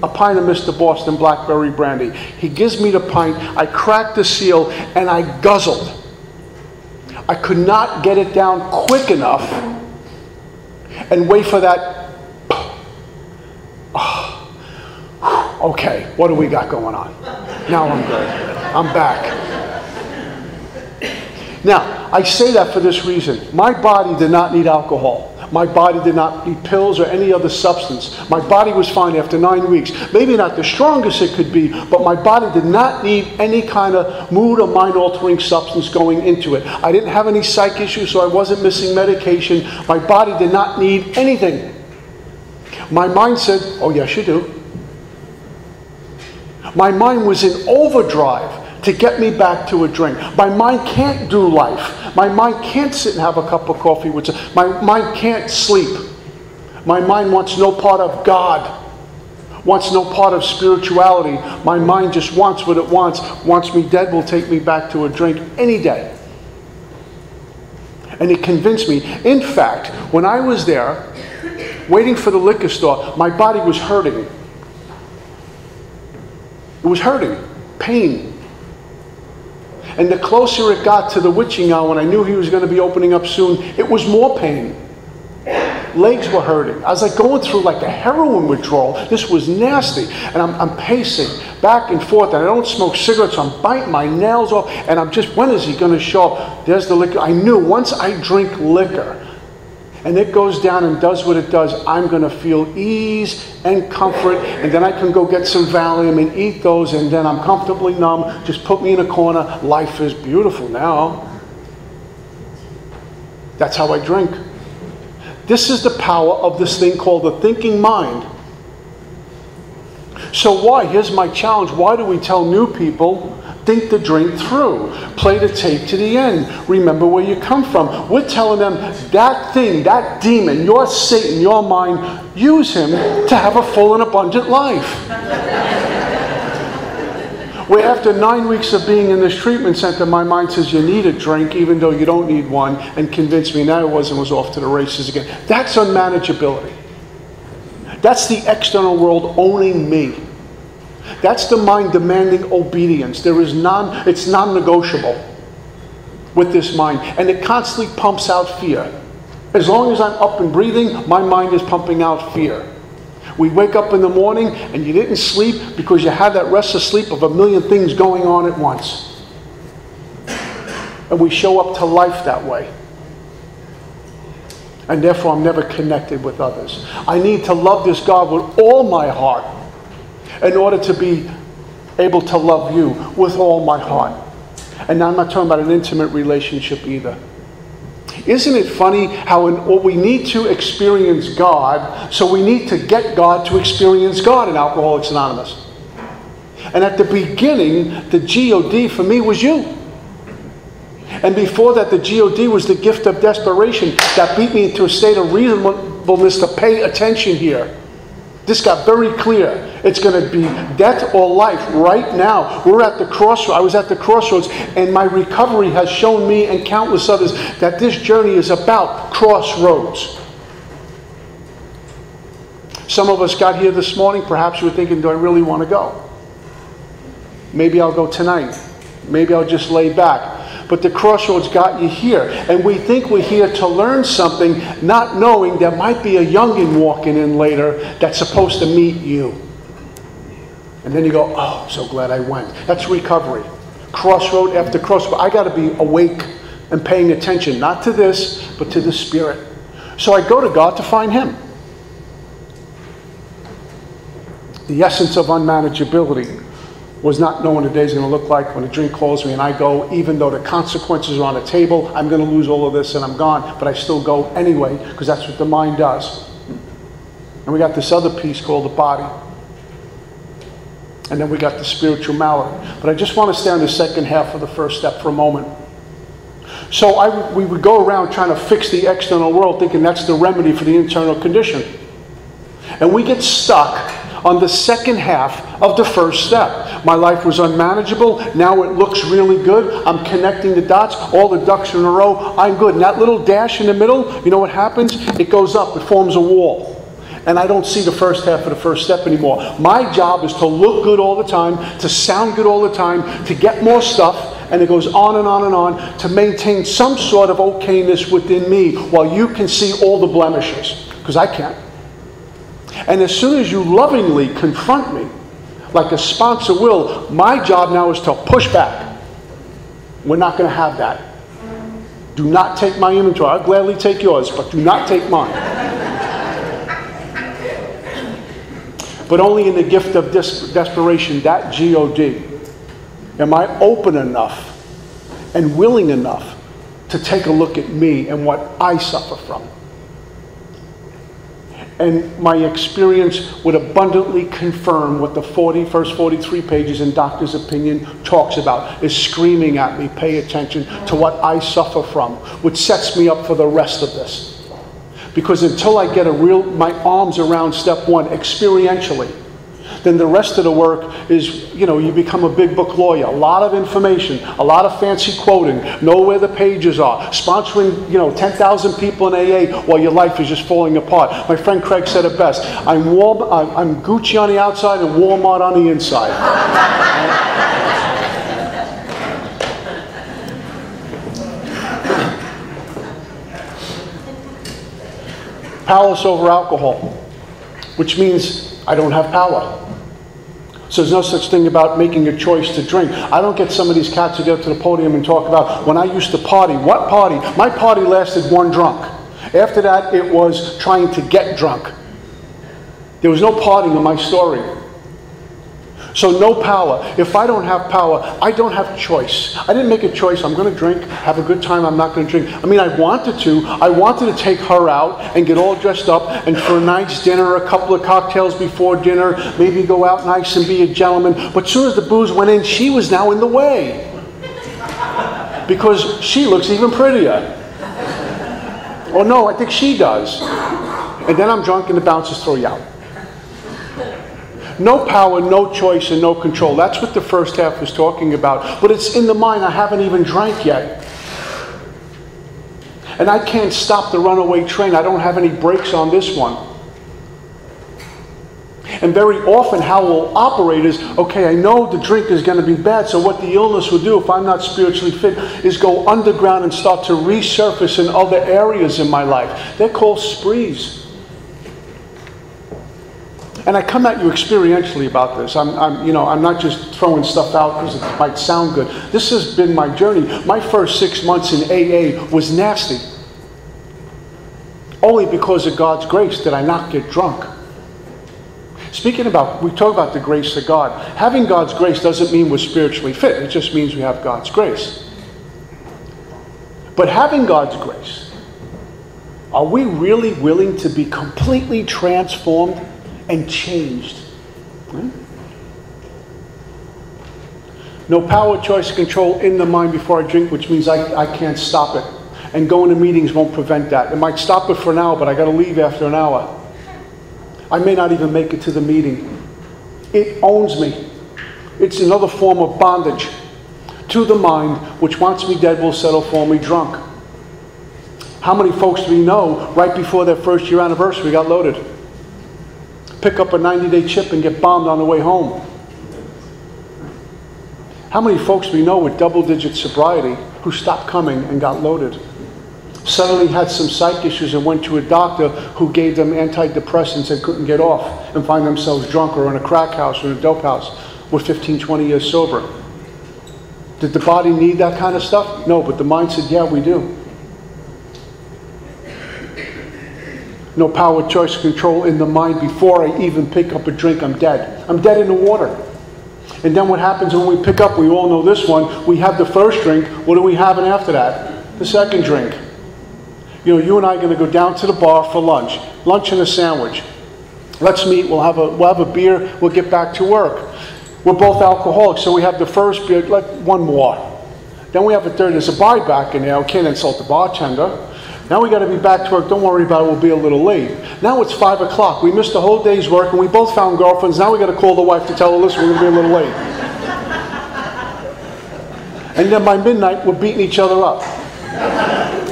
a pint of Mr. Boston Blackberry Brandy. He gives me the pint. I crack the seal, and I guzzled. I could not get it down quick enough and wait for that. Okay, what do we got going on? Now I'm good. I'm back. Now, I say that for this reason. My body did not need alcohol. My body did not need pills or any other substance. My body was fine after 9 weeks. Maybe not the strongest it could be, but my body did not need any kind of mood or mind-altering substance going into it. I didn't have any psych issues, so I wasn't missing medication. My body did not need anything. My mind said, oh yes you do. My mind was in overdrive to get me back to a drink. My mind can't do life. My mind can't sit and have a cup of coffee with some. My mind can't sleep. My mind wants no part of God, wants no part of spirituality. My mind just wants what it wants me dead, will take me back to a drink any day. And it convinced me. In fact, when I was there, waiting for the liquor store, my body was hurting. It was hurting, pain. And the closer it got to the witching hour, when I knew he was going to be opening up soon, it was more pain. Legs were hurting. I was like going through like a heroin withdrawal. This was nasty. And I'm pacing back and forth. And I don't smoke cigarettes. So I'm biting my nails off. And I'm just, when is he going to show up? There's the liquor. I knew once I drink liquor, and it goes down and does what it does, I'm going to feel ease and comfort, and then I can go get some Valium and eat those, and then I'm comfortably numb. Just put me in a corner. Life is beautiful now. That's how I drink. This is the power of this thing called the thinking mind. So why? Here's my challenge. Why do we tell new people, think the drink through, play the tape to the end, remember where you come from? We're telling them that thing, that demon, your Satan, your mind, use him to have a full and abundant life. Where after 9 weeks of being in this treatment center, my mind says you need a drink even though you don't need one, and convinced me now I was off to the races again. That's unmanageability. That's the external world owning me. That's the mind demanding obedience. It's non-negotiable with this mind. And it constantly pumps out fear. As long as I'm up and breathing, my mind is pumping out fear. We wake up in the morning and you didn't sleep because you had that restless sleep of a million things going on at once. And we show up to life that way. And therefore I'm never connected with others. I need to love this God with all my heart in order to be able to love you with all my heart. And now I'm not talking about an intimate relationship either. Isn't it funny how we need to experience God, so we need to get God to experience God in Alcoholics Anonymous. And at the beginning, the GOD for me was you. And before that, the GOD was the gift of desperation that beat me into a state of reasonableness to pay attention here. This got very clear. It's going to be death or life right now. We're at the crossroads. I was at the crossroads, and my recovery has shown me and countless others that this journey is about crossroads. Some of us got here this morning. Perhaps you were thinking, do I really want to go? Maybe I'll go tonight. Maybe I'll just lay back. But the crossroads got you here. And we think we're here to learn something, not knowing there might be a youngin' walking in later that's supposed to meet you. And then you go, oh, I'm so glad I went. That's recovery. Crossroad after crossroad. I got to be awake and paying attention, not to this, but to the Spirit. So I go to God to find Him. The essence of unmanageability was not knowing the day's going to look like when a drink calls me and I go, even though the consequences are on the table, I'm going to lose all of this and I'm gone, but I still go anyway, because that's what the mind does. And we got this other piece called the body. And then we got the spiritual malady. But I just want to stay on the second half of the first step for a moment. So we would go around trying to fix the external world, thinking that's the remedy for the internal condition. And we get stuck on the second half of the first step. My life was unmanageable. Now it looks really good. I'm connecting the dots. All the ducks are in a row. I'm good. And that little dash in the middle, you know what happens? It goes up. It forms a wall. And I don't see the first half of the first step anymore. My job is to look good all the time, to sound good all the time, to get more stuff, and it goes on and on and on, to maintain some sort of okayness within me while you can see all the blemishes. Because I can't. And as soon as you lovingly confront me, like a sponsor will, my job now is to push back. We're not going to have that. Do not take my inventory. I'll gladly take yours, but do not take mine. But only in the gift of desperation, that GOD, am I open enough and willing enough to take a look at me and what I suffer from. And my experience would abundantly confirm what the first 43 pages in Doctor's Opinion talks about, is screaming at me, pay attention to what I suffer from, which sets me up for the rest of this. Because until I get my arms around step one experientially, then the rest of the work is, you become a big book lawyer. A lot of information, a lot of fancy quoting, know where the pages are, sponsoring, 10,000 people in AA while your life is just falling apart. My friend Craig said it best. I'm Gucci on the outside and Walmart on the inside. Powerless over alcohol, which means I don't have power. So there's no such thing about making a choice to drink. I don't get some of these cats who get up to the podium and talk about, when I used to party. What party? My party lasted one drunk. After that, it was trying to get drunk. There was no partying in my story. So no power. If I don't have power, I don't have choice. I didn't make a choice. I'm going to drink, have a good time. I'm not going to drink. I mean, I wanted to. I wanted to take her out and get all dressed up and for a nice dinner, a couple of cocktails before dinner, maybe go out nice and be a gentleman. But as soon as the booze went in, she was now in the way. Because she looks even prettier. Or no, I think she does. And then I'm drunk and the bouncers throw you out. No power, no choice, and no control. That's what the first half is talking about. But it's in the mind. I haven't even drank yet. And I can't stop the runaway train. I don't have any brakes on this one. And very often how we'll operate is, okay, I know the drink is going to be bad, so what the illness will do if I'm not spiritually fit is go underground and start to resurface in other areas in my life. They're called sprees. And I come at you experientially about this. I'm not just throwing stuff out because it might sound good. This has been my journey. My first 6 months in AA was nasty. Only because of God's grace did I not get drunk. We talk about the grace of God. Having God's grace doesn't mean we're spiritually fit. It just means we have God's grace. But having God's grace, are we really willing to be completely transformed and changed? No power, choice, control in the mind before I drink, which means I can't stop it. And going to meetings won't prevent that. It might stop it for an hour, but I got to leave after an hour. I may not even make it to the meeting. It owns me. It's another form of bondage to the mind, which wants me dead will settle for me drunk. How many folks do we know right before their first year anniversary got loaded? Pick up a 90-day chip and get bombed on the way home. How many folks do we know with double-digit sobriety who stopped coming and got loaded? Suddenly had some psych issues and went to a doctor who gave them antidepressants and couldn't get off and find themselves drunk or in a crack house or in a dope house with 15, 20 years sober. Did the body need that kind of stuff? No, but the mind said, yeah, we do. No power, choice, control in the mind. Before I even pick up a drink, I'm dead. I'm dead in the water. And then what happens when we pick up, we all know this one, we have the first drink. What are we having after that? The second drink. You know, you and I are going to go down to the bar for lunch. Lunch and a sandwich. Let's meet, we'll have a beer, we'll get back to work. We're both alcoholics, so we have the first beer, one more. Then we have a third, there's a buyback in there, we can't insult the bartender. Now we got to be back to work. Don't worry about it. We'll be a little late. Now it's 5 o'clock. We missed the whole day's work, and we both found girlfriends. Now we got to call the wife to tell her, listen, we're going to be a little late. And then by midnight, we're beating each other up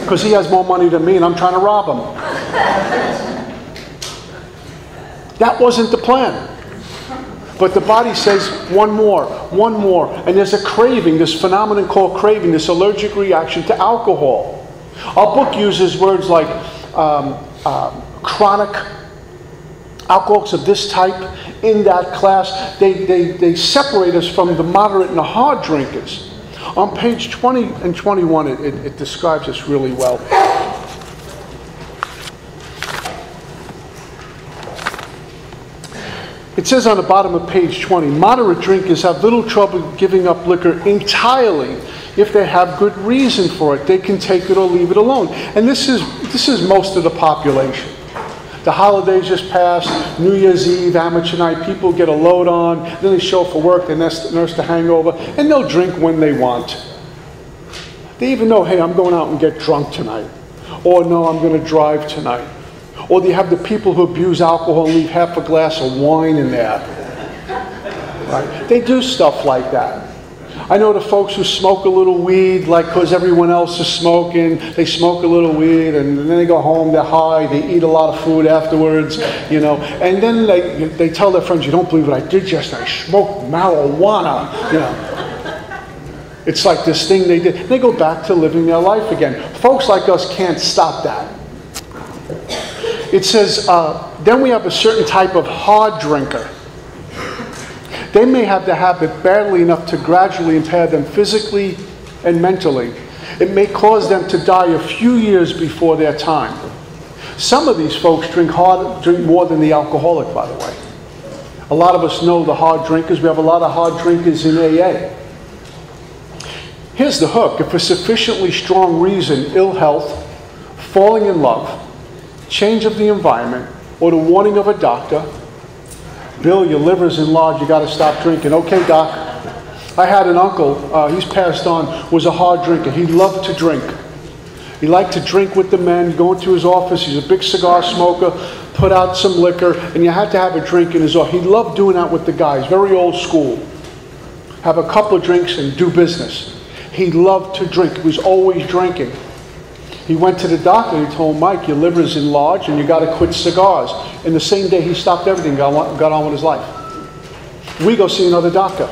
because he has more money than me, and I'm trying to rob him. That wasn't the plan. But the body says, one more, and there's a craving, this phenomenon called craving, this allergic reaction to alcohol. Our book uses words like chronic alcoholics of this type in that class. They separate us from the moderate and the hard drinkers. On page 20 and 21, it describes this really well. It says on the bottom of page 20, moderate drinkers have little trouble giving up liquor entirely. If they have good reason for it, they can take it or leave it alone. And this is most of the population. The holidays just passed, New Year's Eve, amateur night, people get a load on, then they show up for work, they nurse the hangover, and they'll drink when they want. They even know, hey, I'm going out and get drunk tonight. Or no, I'm going to drive tonight. Or they have the people who abuse alcohol and leave half a glass of wine in there. Right? They do stuff like that. I know the folks who smoke a little weed, like because everyone else is smoking, they smoke a little weed, and then they go home, they're high, they eat a lot of food afterwards, you know, and then they tell their friends, you don't believe what I did yesterday, I smoked marijuana, you know. It's like this thing they did. They go back to living their life again. Folks like us can't stop that. It says, then we have a certain type of hard drinker. They may have the habit badly enough to gradually impair them physically and mentally. It may cause them to die a few years before their time. Some of these folks drink more than the alcoholic, by the way. A lot of us know the hard drinkers. We have a lot of hard drinkers in AA. Here's the hook. If a sufficiently strong reason, ill health, falling in love, change of the environment, or the warning of a doctor, Bill, your liver's enlarged, you got to stop drinking. Okay, doc. I had an uncle, he's passed on, was a hard drinker. He loved to drink. He liked to drink with the men, go into his office. He's a big cigar smoker, put out some liquor, and you had to have a drink in his office. He loved doing that with the guys, very old school. Have a couple of drinks and do business. He loved to drink. He was always drinking. He went to the doctor and he told Mike, your liver's enlarged and you got to quit cigars. And the same day he stopped everything, got on with his life. We go see another doctor.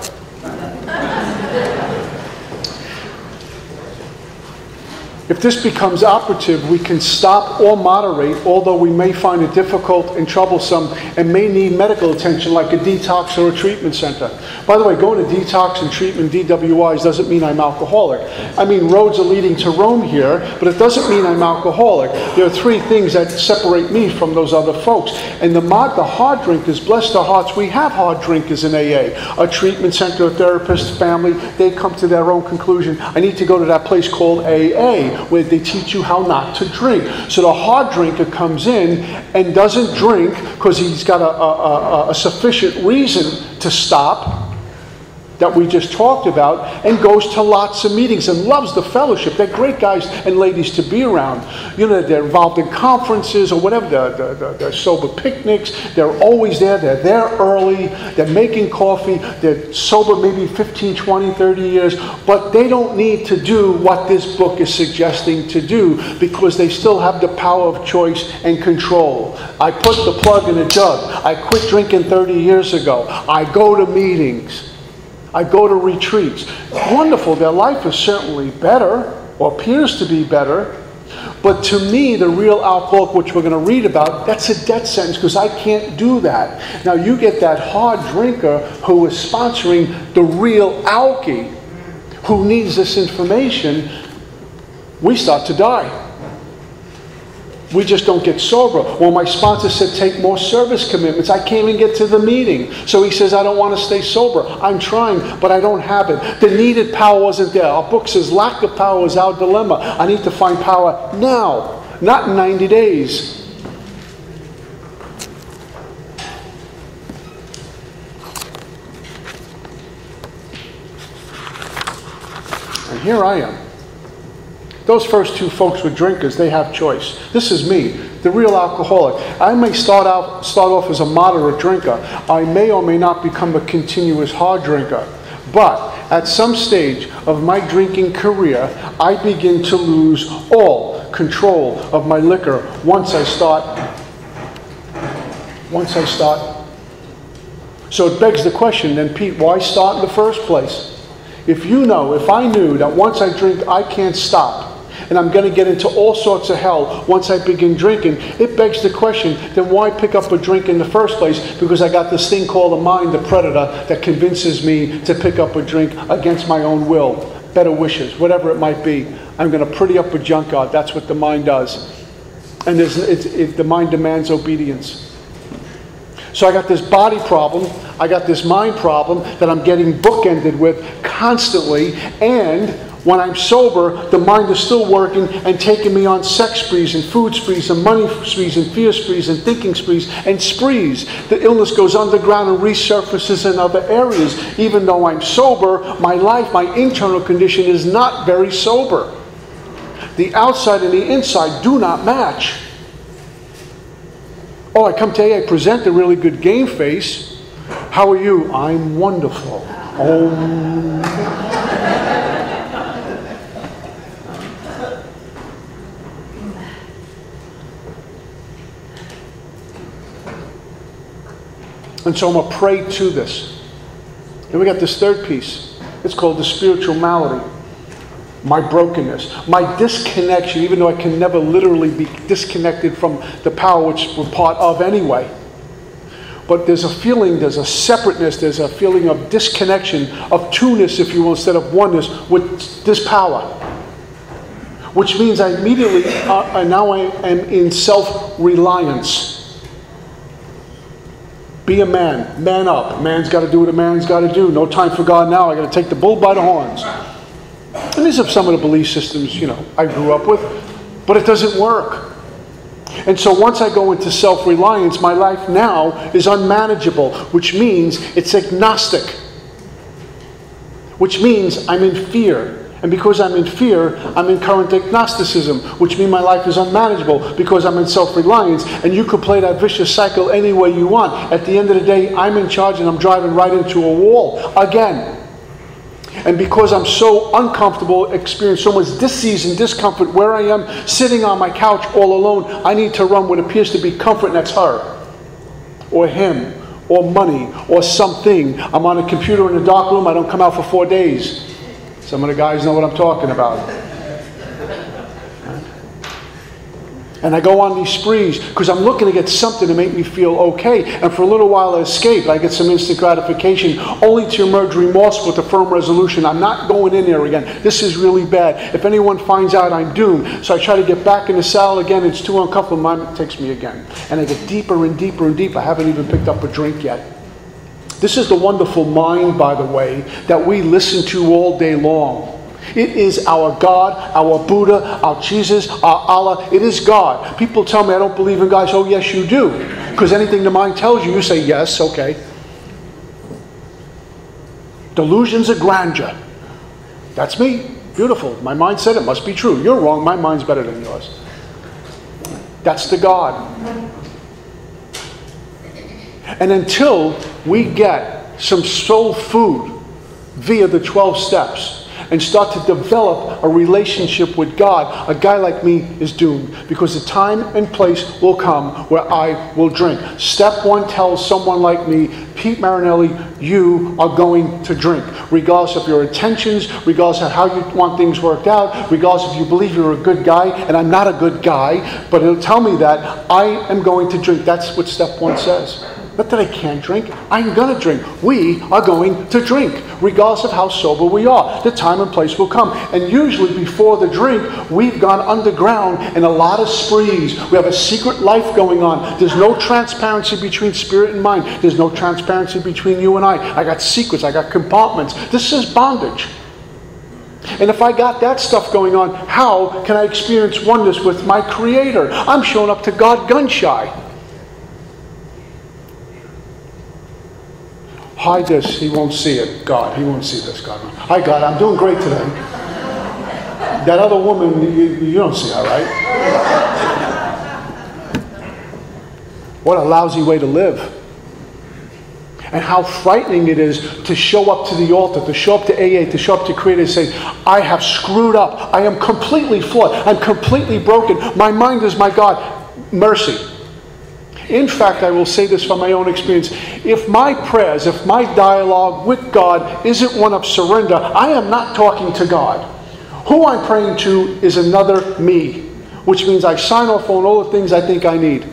If this becomes operative, we can stop or moderate, although we may find it difficult and troublesome and may need medical attention like a detox or a treatment center. By the way, going to detox and treatment, DWIs, doesn't mean I'm alcoholic. I mean, roads are leading to Rome here, but it doesn't mean I'm alcoholic. There are three things that separate me from those other folks. And the hard drinkers, bless their hearts, we have hard drinkers in AA. A treatment center, a therapist, family, they come to their own conclusion. I need to go to that place called AA, where they teach you how not to drink. So the hard drinker comes in and doesn't drink because he's got a sufficient reason to stop that we just talked about, and goes to lots of meetings and loves the fellowship. They're great guys and ladies to be around. You know, they're involved in conferences or whatever, the sober picnics. They're always there. They're there early. They're making coffee. They're sober maybe 15, 20, 30 years, but they don't need to do what this book is suggesting to do because they still have the power of choice and control. I put the plug in a jug. I quit drinking 30 years ago. I go to meetings. I go to retreats. Wonderful. Their life is certainly better, or appears to be better. But to me, the real alcoholic, which we're going to read about, that's a death sentence because I can't do that. Now you get that hard drinker who is sponsoring the real alkie, who needs this information. We start to die. We just don't get sober. Well, my sponsor said take more service commitments. I can't even get to the meeting. So he says I don't want to stay sober. I'm trying, but I don't have it. The needed power wasn't there. Our book says lack of power is our dilemma. I need to find power now, not in 90 days. And here I am. Those first two folks were drinkers. They have choice. This is me, the real alcoholic. I may start off as a moderate drinker. I may or may not become a continuous hard drinker. But at some stage of my drinking career, I begin to lose all control of my liquor once I start. So it begs the question, then, Pete, why start in the first place? If I knew that once I drink, I can't stop, and I'm going to get into all sorts of hell once I begin drinking, it begs the question, then why pick up a drink in the first place? Because I got this thing called the mind, the predator, that convinces me to pick up a drink against my own will, better wishes, whatever it might be. I'm going to pretty up a junkyard. That's what the mind does. And the mind demands obedience. So I got this body problem, I got this mind problem that I'm getting bookended with constantly, and when I'm sober, the mind is still working and taking me on sex sprees and food sprees and money sprees and fear sprees and thinking sprees and sprees. The illness goes underground and resurfaces in other areas. Even though I'm sober, my life, my internal condition is not very sober. The outside and the inside do not match. Oh, I come to AA, I present a really good game face. How are you? I'm wonderful. Oh. And so I'm a prey to this. Then we got this third piece. It's called the spiritual malady. My brokenness, my disconnection, even though I can never literally be disconnected from the power which we're part of anyway. But there's a feeling, there's a separateness, there's a feeling of disconnection, of two-ness, if you will, instead of oneness with this power. Which means I immediately, now I am in self-reliance. Be a man. Man up. Man's got to do what a man's got to do. No time for God now. I got to take the bull by the horns. And these are some of the belief systems, I grew up with. But it doesn't work. And so once I go into self-reliance, my life now is unmanageable, which means it's agnostic. Which means I'm in fear. And because I'm in fear, I'm in current agnosticism, which means my life is unmanageable because I'm in self-reliance. And you could play that vicious cycle any way you want. At the end of the day, I'm in charge and I'm driving right into a wall again. And because I'm so uncomfortable, experience so much dis-ease and discomfort where I am, sitting on my couch all alone, I need to run what appears to be comfort, and that's her. Or him. Or money. Or something. I'm on a computer in a dark room, I don't come out for 4 days. Some of the guys know what I'm talking about. And I go on these sprees because I'm looking to get something to make me feel okay. And for a little while I escape. I get some instant gratification only to emerge remorseful with a firm resolution. I'm not going in there again. This is really bad. If anyone finds out, I'm doomed. So I try to get back in the saddle again. It's too uncomfortable. Mine takes me again. And I get deeper and deeper and deeper. I haven't even picked up a drink yet. This is the wonderful mind, by the way, that we listen to all day long. It is our God, our Buddha, our Jesus, our Allah. It is God. People tell me I don't believe in God. Oh, yes, you do. Because anything the mind tells you, you say, yes, okay. Delusions of grandeur. That's me. Beautiful. My mind said it must be true. You're wrong. My mind's better than yours. That's the God. And until we get some soul food via the 12 steps and start to develop a relationship with God, a guy like me is doomed, because the time and place will come where I will drink. Step 1 tells someone like me, Pete Marinelli, you are going to drink. Regardless of your intentions, regardless of how you want things worked out, regardless if you believe you're a good guy, and I'm not a good guy, but it'll tell me that I am going to drink. That's what step 1 says. Not that I can't drink. I'm going to drink. We are going to drink, regardless of how sober we are. The time and place will come. And usually before the drink, we've gone underground in a lot of sprees. We have a secret life going on. There's no transparency between spirit and mind. There's no transparency between you and I. I got secrets. I got compartments. This is bondage. And if I got that stuff going on, how can I experience oneness with my Creator? I'm showing up to God gun shy. Hide this, he won't see it. God, he won't see this, God. Hi, God, I'm doing great today. That other woman, you don't see her, right? What a lousy way to live. And how frightening it is to show up to the altar, to show up to AA, to show up to Creator and say, I have screwed up. I am completely flawed. I'm completely broken. My mind is my God. Mercy. In fact, I will say this from my own experience. If my prayers, if my dialogue with God isn't one of surrender, I am not talking to God. Who I'm praying to is another me, which means I sign off on all the things I think I need.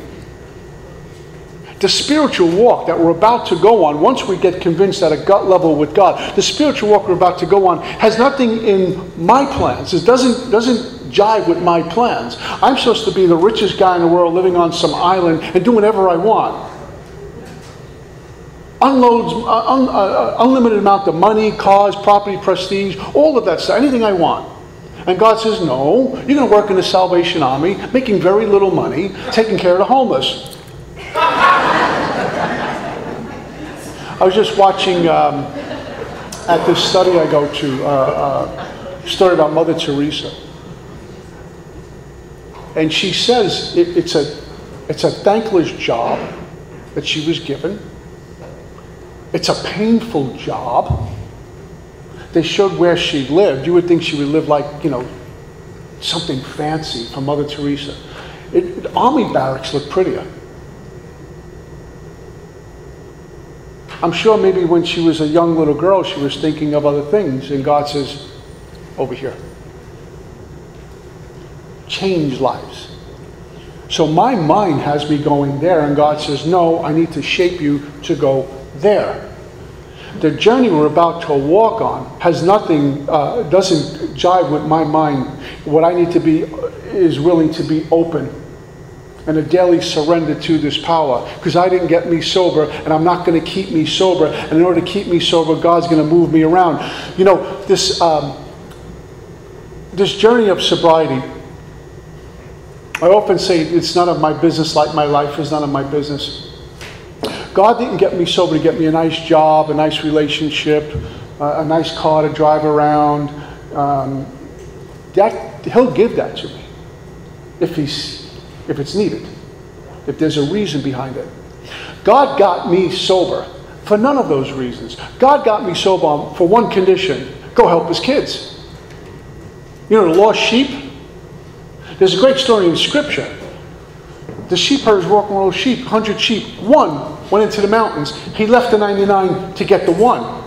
The spiritual walk that we're about to go on, once we get convinced at a gut level with God, the spiritual walk we're about to go on has nothing in my plans. It doesn't jive with my plans. I'm supposed to be the richest guy in the world living on some island and do whatever I want. Unlimited amount of money, cars, property, prestige, all of that stuff, anything I want. And God says, no, you're going to work in the Salvation Army, making very little money, taking care of the homeless. I was just watching at this study I go to, a story about Mother Teresa. And she says it's a thankless job that she was given. It's a painful job. They showed where she lived. You would think she would live like, something fancy for Mother Teresa. Army barracks look prettier. I'm sure maybe when she was a young little girl, she was thinking of other things. And God says, over here. Change lives. So my mind has me going there, and God says, no, I need to shape you to go there. The journey we're about to walk on has nothing, doesn't jive with my mind. What I need to be is willing to be open and a daily surrender to this power, because I didn't get me sober, and I'm not going to keep me sober. And in order to keep me sober, God's going to move me around. You know, this journey of sobriety, I often say it's none of my business, like my life is none of my business. God didn't get me sober to get me a nice job, a nice relationship, a nice car to drive around. He'll give that to me if it's needed, if there's a reason behind it. God got me sober for none of those reasons. God got me sober for one condition: go help his kids. You know, the lost sheep? There's a great story in Scripture. The sheep herders walking with those sheep, 100 sheep. One went into the mountains. He left the 99 to get the one.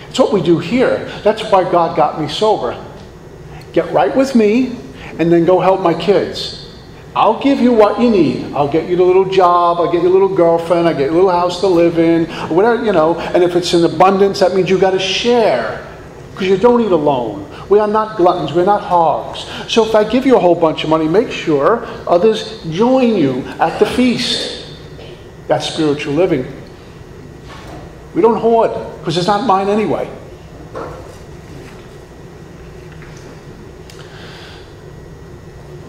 It's what we do here. That's why God got me sober. Get right with me, and then go help my kids. I'll give you what you need. I'll get you the little job. I'll get you a little girlfriend. I'll get you a little house to live in. Whatever, you know. And if it's in abundance, that means you've got to share. Because you don't eat alone. We are not gluttons. We're not hogs. So if I give you a whole bunch of money, make sure others join you at the feast. That's spiritual living. We don't hoard, because it's not mine anyway.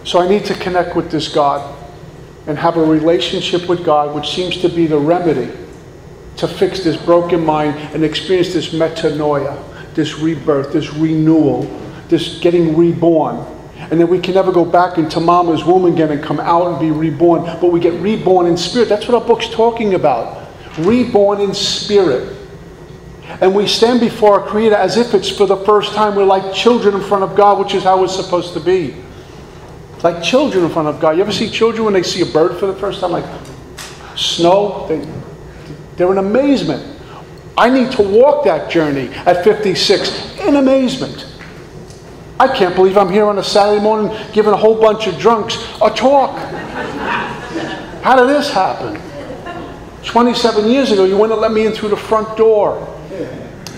So I need to connect with this God and have a relationship with God, which seems to be the remedy to fix this broken mind and experience this metanoia, this rebirth, this renewal, this getting reborn. And then we can never go back into mama's womb again and come out and be reborn, but we get reborn in spirit. That's what our book's talking about. Reborn in spirit. And we stand before our Creator as if it's for the first time. We're like children in front of God, which is how it's supposed to be. Like children in front of God. You ever see children when they see a bird for the first time? Like snow? They're in amazement. I need to walk that journey at 56 in amazement. I can't believe I'm here on a Saturday morning giving a whole bunch of drunks a talk. How did this happen? 27 years ago, you wouldn't have let me in through the front door.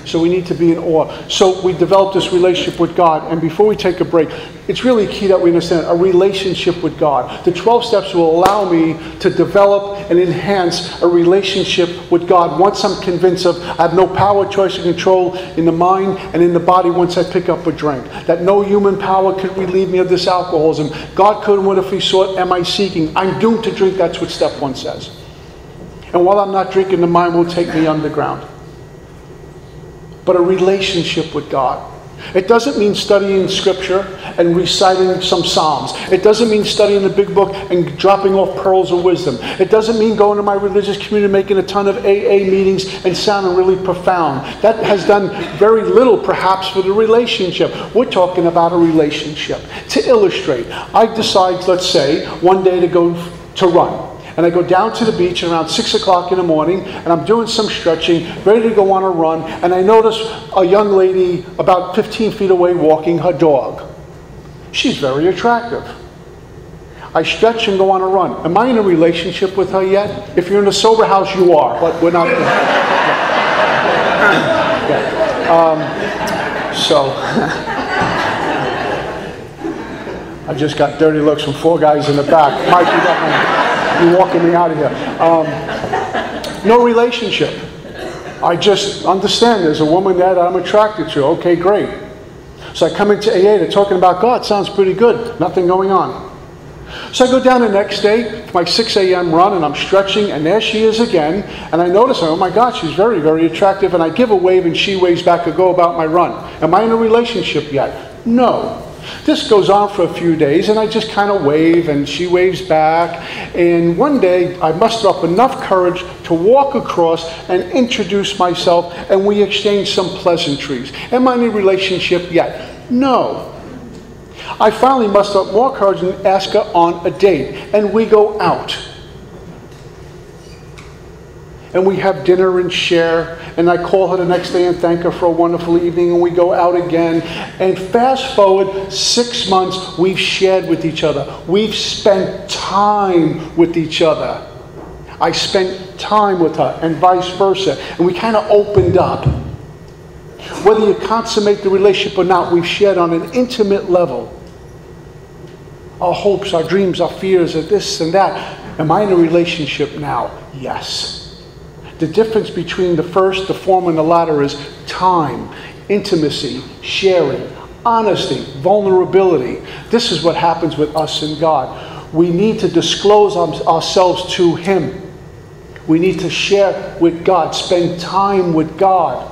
So we need to be in awe. So we develop this relationship with God. And before we take a break, it's really key that we understand a relationship with God. The 12 steps will allow me to develop and enhance a relationship with God once I'm convinced of I have no power, choice, and control in the mind and in the body once I pick up a drink. That no human power could relieve me of this alcoholism. God couldn't. What if he sought? Am I seeking? I'm doomed to drink. That's what step 1 says. And while I'm not drinking, the mind will take me underground. But a relationship with God. It doesn't mean studying Scripture and reciting some Psalms. It doesn't mean studying the big book and dropping off pearls of wisdom. It doesn't mean going to my religious community, making a ton of AA meetings and sounding really profound. That has done very little, perhaps, for the relationship. We're talking about a relationship. To illustrate, I decide, let's say, one day to go to run. And I go down to the beach around 6 o'clock in the morning, and I'm doing some stretching, ready to go on a run, and I notice a young lady about 15 feet away walking her dog. She's very attractive. I stretch and go on a run. Am I in a relationship with her yet? If you're in a sober house, you are, but we're not. So, I just got dirty looks from 4 guys in the back. Mike, you got you're walking me out of here. No relationship. I just understand there's a woman there that I'm attracted to. Okay, great. So I come into AA, they're talking about God. Sounds pretty good. Nothing going on. So I go down the next day for my 6 a.m. run, and I'm stretching, and there she is again. And I notice her. Oh my God, she's very, very attractive. And I give a wave, and she waves back. I go about my run. Am I in a relationship yet? No. This goes on for a few days, and I just kind of wave, and she waves back. And one day, I muster up enough courage to walk across and introduce myself, and we exchange some pleasantries. Am I in a relationship yet? No. I finally muster up more courage and ask her on a date, and we go out. And we have dinner and share, and I call her the next day and thank her for a wonderful evening, and we go out again. And fast forward 6 months, we've shared with each other. We've spent time with each other. I spent time with her, and vice versa. And we kind of opened up. Whether you consummate the relationship or not, we've shared on an intimate level. our hopes, our dreams, our fears, or this and that. Am I in a relationship now? Yes. The difference between the first, the former, and the latter is time, intimacy, sharing, honesty, vulnerability. This is what happens with us and God. We need to disclose ourselves to Him. We need to share with God, spend time with God.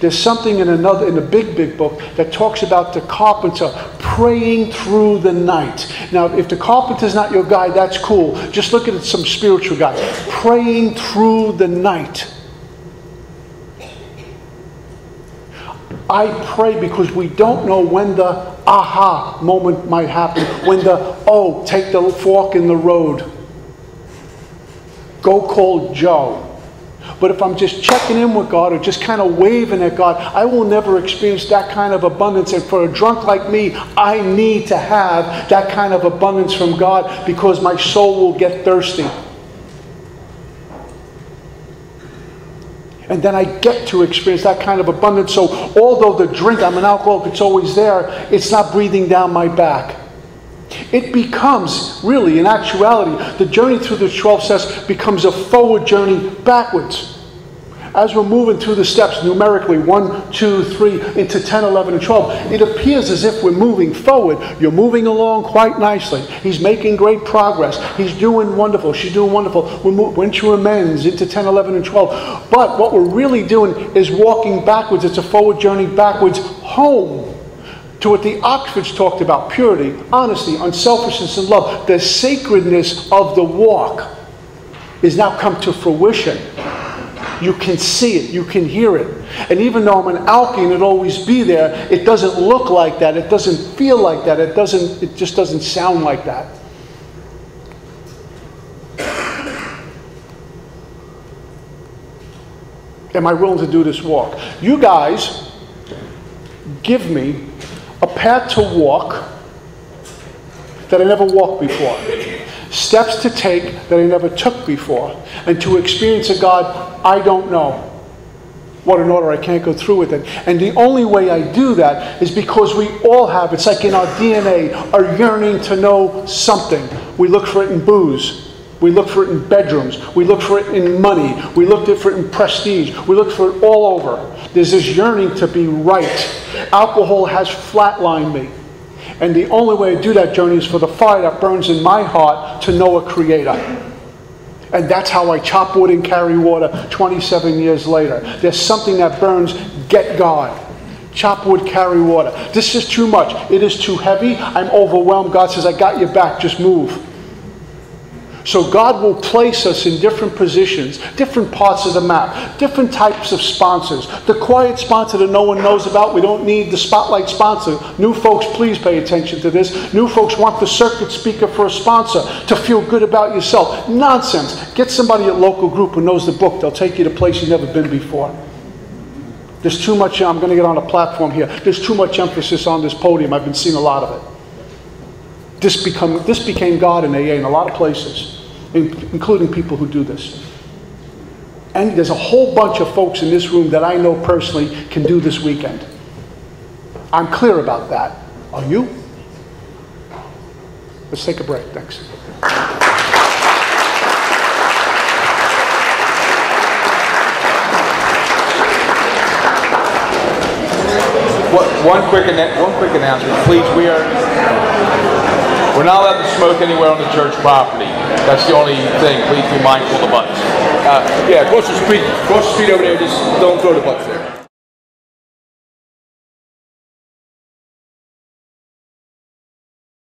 There's something in the big book that talks about the carpenter praying through the night. Now, if the carpenter's not your guy, that's cool. Just look at some spiritual guy. Praying through the night. I pray because we don't know when the aha moment might happen. When take the fork in the road. Go call Joe. But if I'm just checking in with God or just kind of waving at God, I will never experience that kind of abundance. And for a drunk like me, I need to have that kind of abundance from God because my soul will get thirsty. And then I get to experience that kind of abundance. So although the drink, I'm an alcoholic, it's always there, it's not breathing down my back. It becomes, really, in actuality, the journey through the 12 steps becomes a forward journey backwards. As we're moving through the steps numerically, 1, 2, 3, into 10, 11, and 12, it appears as if we're moving forward. You're moving along quite nicely. He's making great progress. He's doing wonderful. She's doing wonderful. We're into amends, into 10, 11, and 12. But what we're really doing is walking backwards. It's a forward journey backwards home. To what the Oxfords talked about, purity, honesty, unselfishness, and love. The sacredness of the walk is now come to fruition. You can see it, you can hear it. And even though I'm an alkie and it'll always be there, it doesn't look like that, it doesn't feel like that, it just doesn't sound like that. Am I willing to do this walk? You guys give me a path to walk that I never walked before. Steps to take that I never took before. And to experience a God I don't know. What an order, I can't go through with it. And the only way I do that is because we all have, it's like in our DNA, a yearning to know something. We look for it in booze. We look for it in bedrooms. We look for it in money. We look for it in prestige. We look for it all over. There's this yearning to be right. Alcohol has flatlined me. And the only way to do that journey is for the fire that burns in my heart to know a creator. And that's how I chop wood and carry water 27 years later. There's something that burns, get God. Chop wood, carry water. This is too much. It is too heavy. I'm overwhelmed. God says, I got your back. Just move. So God will place us in different positions, different parts of the map, different types of sponsors. The quiet sponsor that no one knows about, we don't need the spotlight sponsor. New folks, please pay attention to this. New folks want the circuit speaker for a sponsor to feel good about yourself. Nonsense. Get somebody at local group who knows the book. They'll take you to places you've never been before. There's too much, I'm going to get on a platform here. There's too much emphasis on this podium. I've been seeing a lot of it. This became God in AA in a lot of places, including people who do this. And there's a whole bunch of folks in this room that I know personally can do this weekend. I'm clear about that. Are you? Let's take a break. Thanks. One quick announcement, please. We're not allowed to smoke anywhere on the church property. That's the only thing. Please be mindful of the butts. Yeah, across the street over there. Just don't throw the butts there.